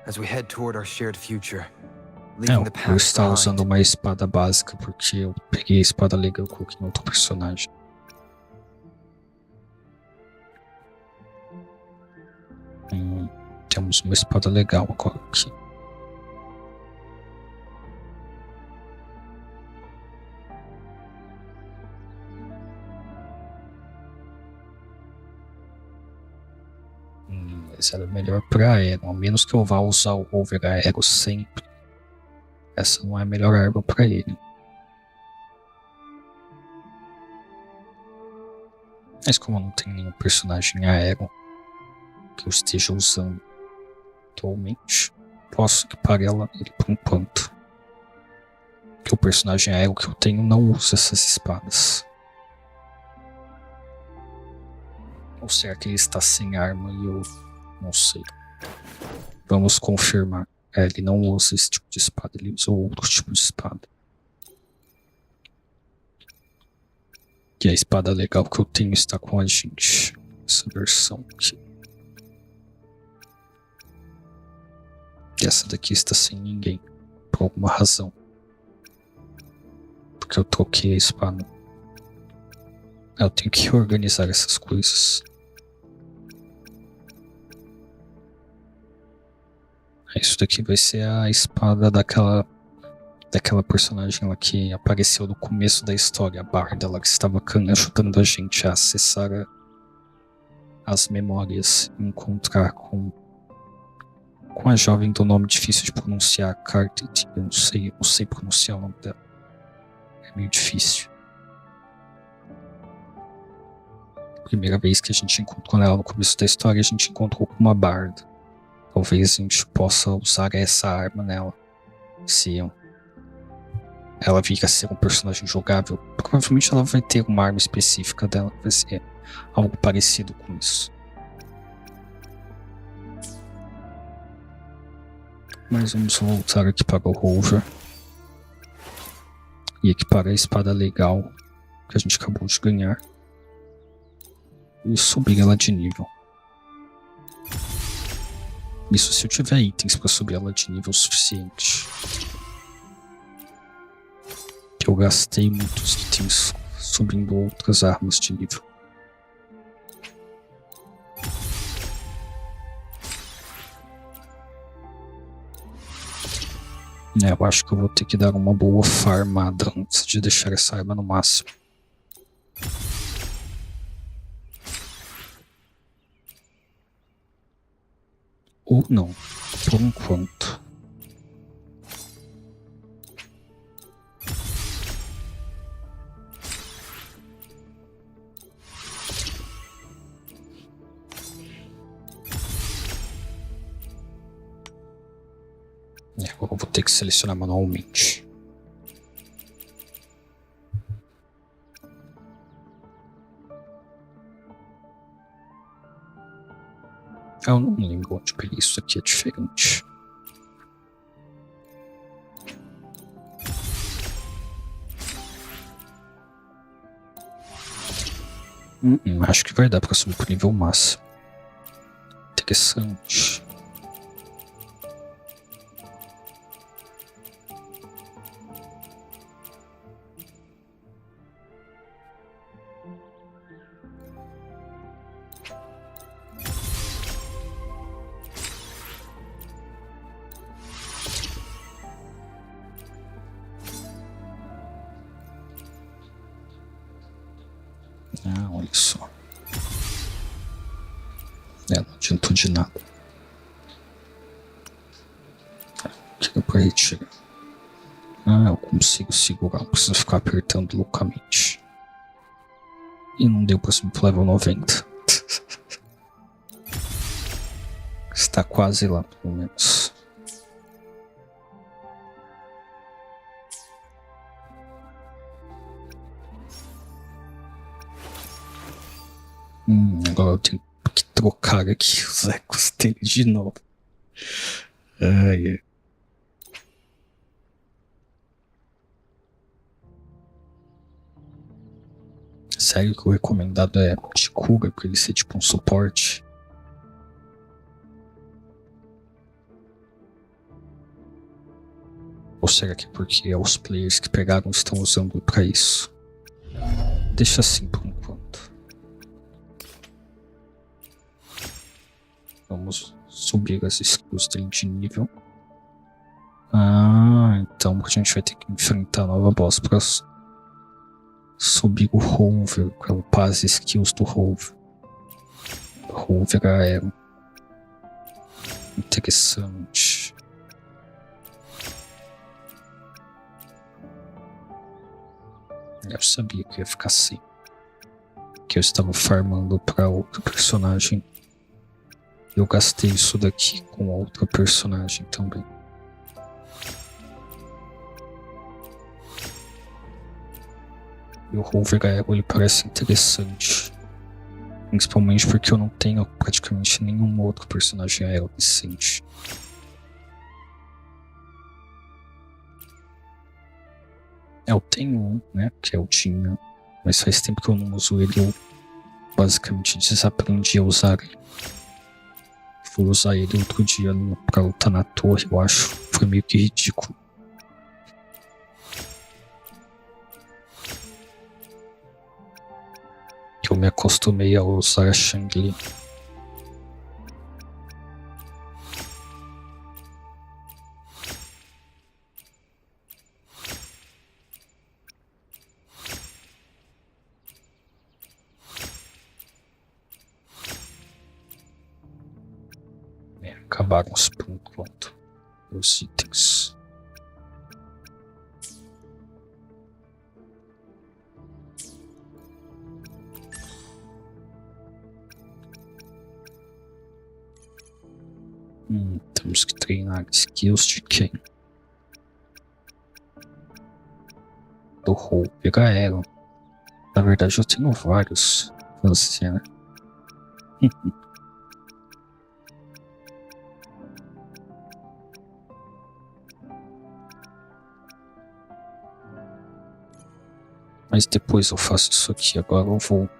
as we head toward our shared future. É, Leaving the eu past estava usando behind. uma espada básica porque eu peguei a espada legal e coloquei em outro personagem. Temos uma espada legal agora aqui. Mas ela é melhor pra aero. A menos que eu vá usar o rover aero sempre. Essa não é a melhor arma pra ele. Mas como eu não tenho nenhum personagem aéreo que eu esteja usando atualmente, posso equipar ele por enquanto. Porque o personagem aéreo que eu tenho não usa essas espadas. Ou será que ele está sem arma e eu não sei? Vamos confirmar. Ele não usa esse tipo de espada, ele usa outro tipo de espada. Que a espada legal que eu tenho está com a gente. Essa versão aqui. E essa daqui está sem ninguém. Por alguma razão. Porque eu troquei a espada. Eu tenho que reorganizar essas coisas. Isso daqui vai ser a espada daquela personagem lá que apareceu no começo da história, a Barda, lá que estava ajudando a gente a acessar as memórias e encontrar com a jovem do nome difícil de pronunciar, Cartet. Eu não sei pronunciar o nome dela. É meio difícil. Primeira vez que a gente encontrou ela no começo da história, a gente encontrou com uma Barda. Talvez a gente possa usar essa arma nela. Se ela vir a ser um personagem jogável, provavelmente ela vai ter uma arma específica dela, vai ser algo parecido com isso. Mas vamos voltar aqui para o rover e equipar a espada legal que a gente acabou de ganhar e subir ela de nível. Isso se eu tiver itens para subir ela de nível suficiente. Que eu gastei muitos itens subindo outras armas de nível. Eu acho que eu vou ter que dar uma boa farmada antes de deixar essa arma no máximo. Ou não, por enquanto. Agora eu vou ter que selecionar manualmente. Eu não lembro onde peguei isso aqui, é diferente. Acho que vai dar pra subir pro nível máximo. Interessante. Olha só. Não adiantou de nada. O que dá pra retirar? Eu consigo segurar, não preciso ficar apertando loucamente. E não deu pra subir pro level 90. Está quase lá, pelo menos. Agora eu tenho que trocar aqui os ecos dele de novo. Ai. Sério que o recomendado é de cura pra ele ser tipo um suporte? Ou será que é porque os players que pegaram estão usando pra isso? Deixa assim por enquanto. Vamos subir as skills dele de nível. Então a gente vai ter que enfrentar a nova boss pra subir o rover, pra upar as skills do rover. Rover aéreo. interessante. Eu sabia que ia ficar assim. Que eu estava farmando para outro personagem. Eu gastei isso daqui com outro personagem também. E o Rover Aero, ele parece interessante. Principalmente porque eu não tenho praticamente nenhum outro personagem aéreo decente. Eu tenho um, né, que é o Dinha, mas faz tempo que eu não uso ele, eu basicamente desaprendi a usar ele. Fui usar ele outro dia pra lutar na torre, eu acho, foi meio que ridículo. Eu me acostumei a usar a Shangli. Acabaram-se por enquanto os itens. Temos que treinar skills de quem? Do Rover Aero. Na verdade eu tenho vários. Você, né? Mas depois eu faço isso aqui, agora eu vou.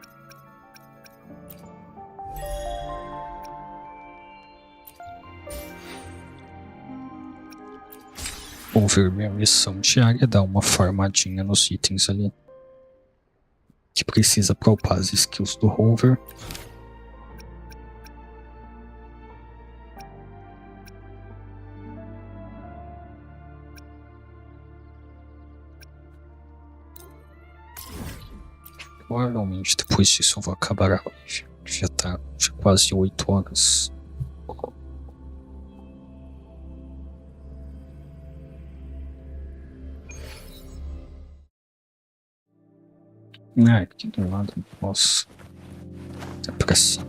Vou ver minha missão diária, dar uma farmadinha nos itens ali. Que precisa para upar as skills do Rover. Provavelmente depois disso eu vou acabar a live. Já tá quase 8 horas. Aqui do lado, nossa. É pra cima.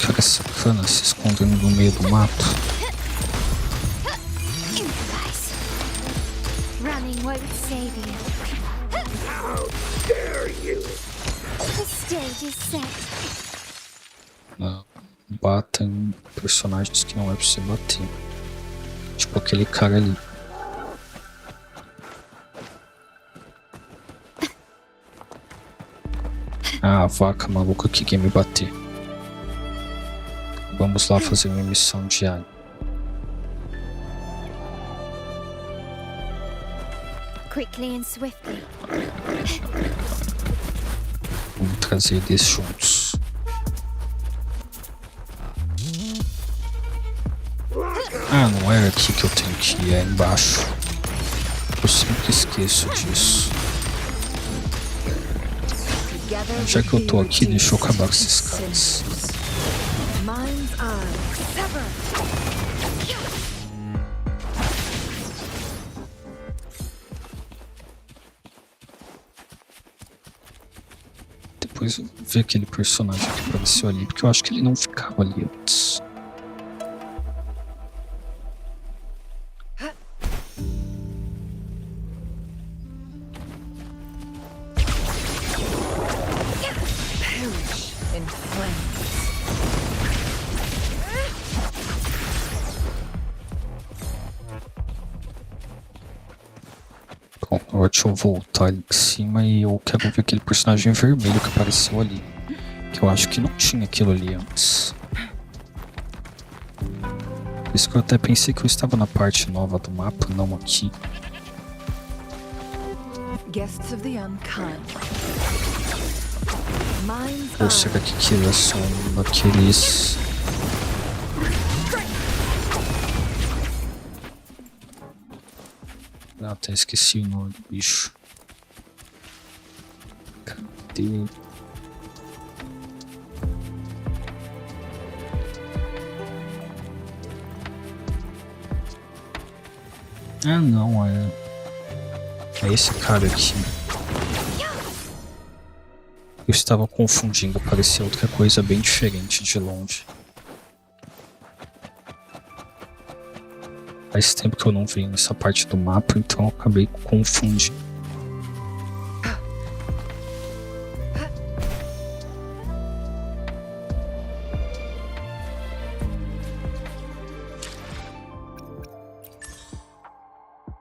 Cara sacana se escondendo no meio do mato. Running won't save you. How dare you? The stage is set. Não bata em personagens que não é pra você bater. Tipo aquele cara ali. Ah, a vaca maluca que quer me bater. Vamos lá fazer uma missão diária. Quickly and swiftly. Vamos trazer eles juntos. Ah, não era aqui que eu tenho que ir, é embaixo. Eu sempre esqueço disso. Já que eu tô aqui, deixa eu acabar com esses caras. Depois eu vou ver aquele personagem que apareceu ali, porque eu acho que ele não ficava ali antes. Bom, agora deixa eu voltar ali em cima e eu quero ver aquele personagem vermelho que apareceu ali. Que eu acho que não tinha aquilo ali antes. Por isso que eu até pensei que eu estava na parte nova do mapa, não aqui. Guests of the unkind. Mind's Ou será que aquilo é só um daqueles... Ah, até esqueci o nome do bicho. Cadê? Ah, não, é esse cara aqui. Eu estava confundindo, parecia outra coisa bem diferente de longe. Faz tempo que eu não venho nessa parte do mapa, então eu acabei confundindo.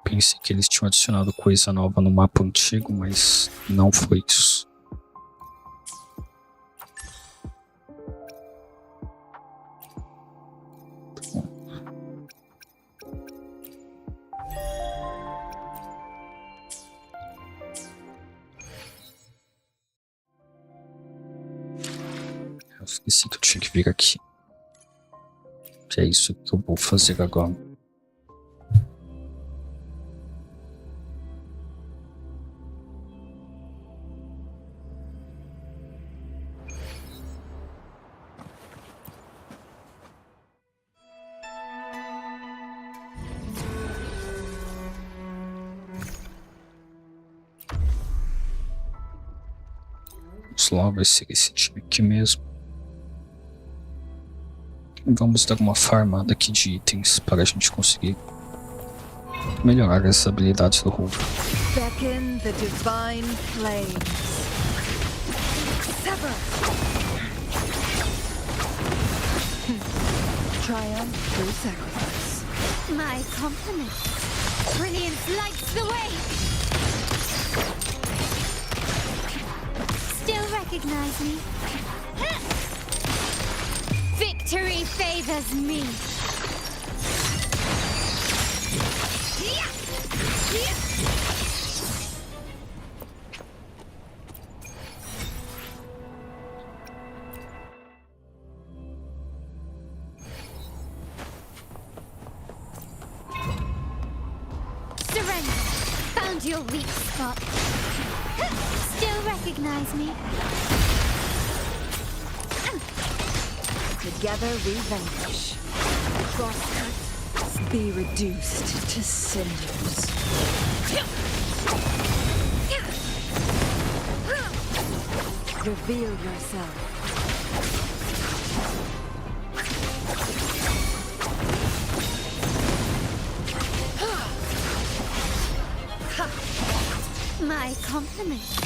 Pensei que eles tinham adicionado coisa nova no mapa antigo, mas não foi isso. Eu esqueci que eu tinha que vir aqui. Que é isso que eu vou fazer agora. Vamos lá, vai ser esse time aqui mesmo. Vamos dar uma farmada aqui de itens para a gente conseguir melhorar as habilidades do Hulk. beckon the divine flames. Sever. Triumph through sacrifice. My compliments. Brilliance lights the way. Still recognize me? Victory favors me. Surrender. Found your weak spot. Still recognize me? Together we vanquish. Crosscut, be reduced to cinders. Reveal yourself. My compliments.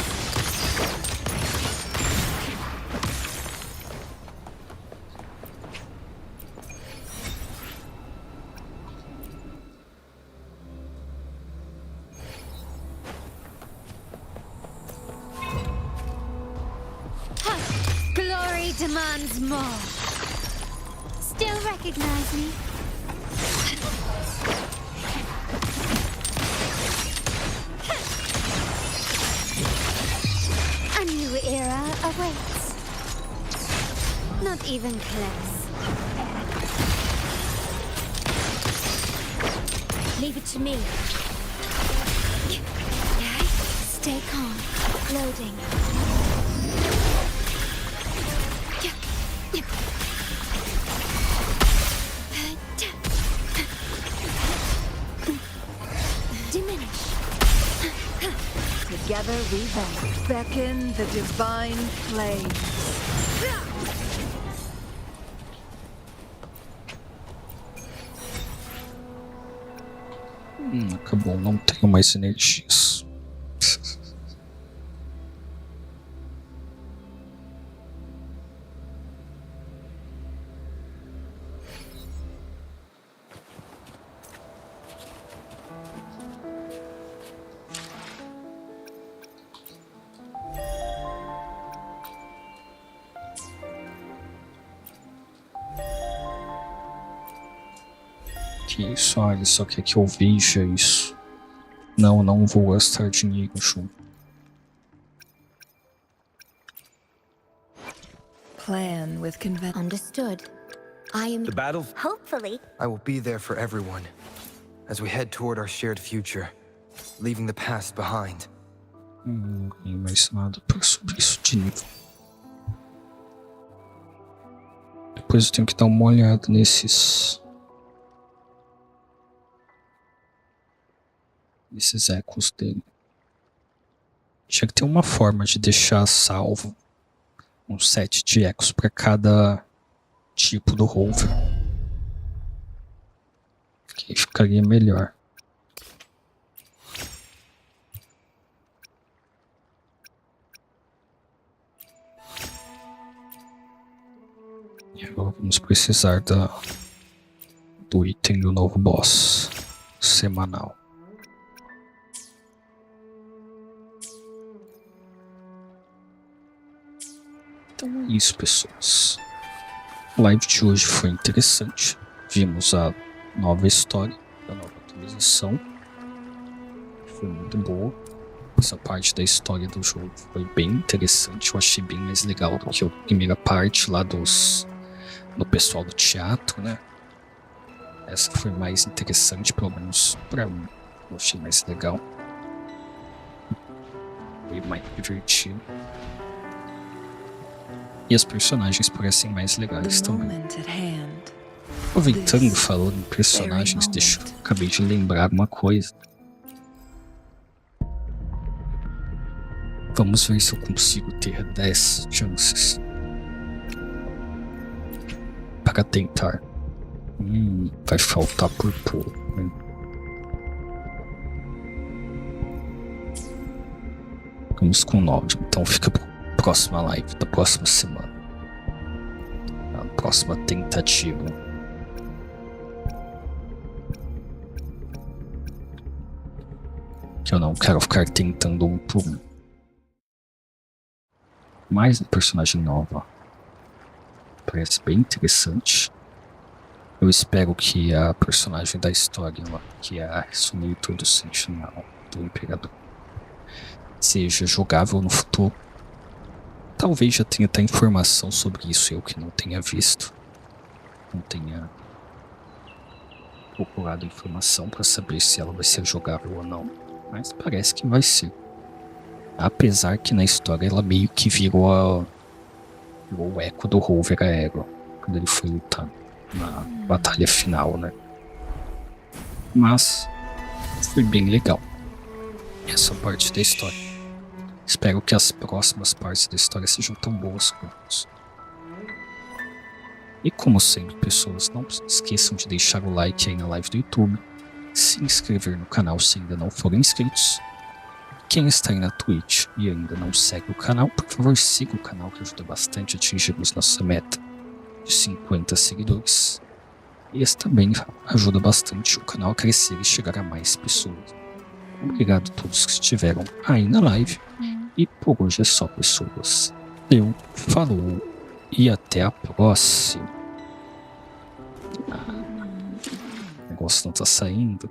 Glory demands more. Still recognize me? A new era awaits. Not even close. Leave it to me. Stay calm. Loading. Diminish. Together we vanquish. Beckon the divine flames. Acabou, não tenho mais energias. Que isso? Ah, ele só quer que eu veja isso. Não vou gastar dinheiro, Ju. Plan with convention. Understood. I am... The battle... Hopefully. I will be there for everyone as we head toward our shared future, leaving the past behind. Não ganhei mais nada para subir isso de nível. Depois eu tenho que dar uma olhada nesses ecos dele. Tinha que ter uma forma de deixar salvo um set de ecos para cada tipo do rover. Que ficaria melhor. E agora vamos precisar do item do novo boss semanal. Então é isso, pessoas. A live de hoje foi interessante. Vimos a nova história, a nova atualização. Foi muito boa. Essa parte da história do jogo foi bem interessante. Eu achei bem mais legal do que a primeira parte lá do pessoal do teatro, né? Essa foi mais interessante, pelo menos pra mim. Eu achei mais legal. Foi mais divertido. E as personagens parecem mais legais também. Aproveitando, falando em personagens, acabei de lembrar uma coisa. Vamos ver se eu consigo ter 10 chances para tentar. Vai faltar por pouco, né? Vamos com 9, então fica para a próxima live da próxima semana. A próxima tentativa. Que eu não quero ficar tentando um por um. Mais uma personagem nova. Parece bem interessante. Eu espero que a personagem da história, que é a Resolutor do Sentinel, do Imperador, seja jogável no futuro. Talvez já tenha até informação sobre isso, eu que não tenha visto. Não tenha procurado informação para saber se ela vai ser jogável ou não. Mas parece que vai ser. Apesar que na história ela meio que virou o eco do rover aéreo quando ele foi lutar na batalha final, né? Mas foi bem legal essa parte da história. Espero que as próximas partes da história sejam tão boas quanto. E como sempre, pessoas, não se esqueçam de deixar o like aí na live do YouTube, se inscrever no canal se ainda não forem inscritos. Quem está aí na Twitch e ainda não segue o canal, por favor siga o canal, que ajuda bastante a atingirmos nossa meta de 50 seguidores. E esse também ajuda bastante o canal a crescer e chegar a mais pessoas. Obrigado a todos que estiveram aí na live. E por hoje é só, pessoas. Falou e até a próxima. O negócio não tá saindo.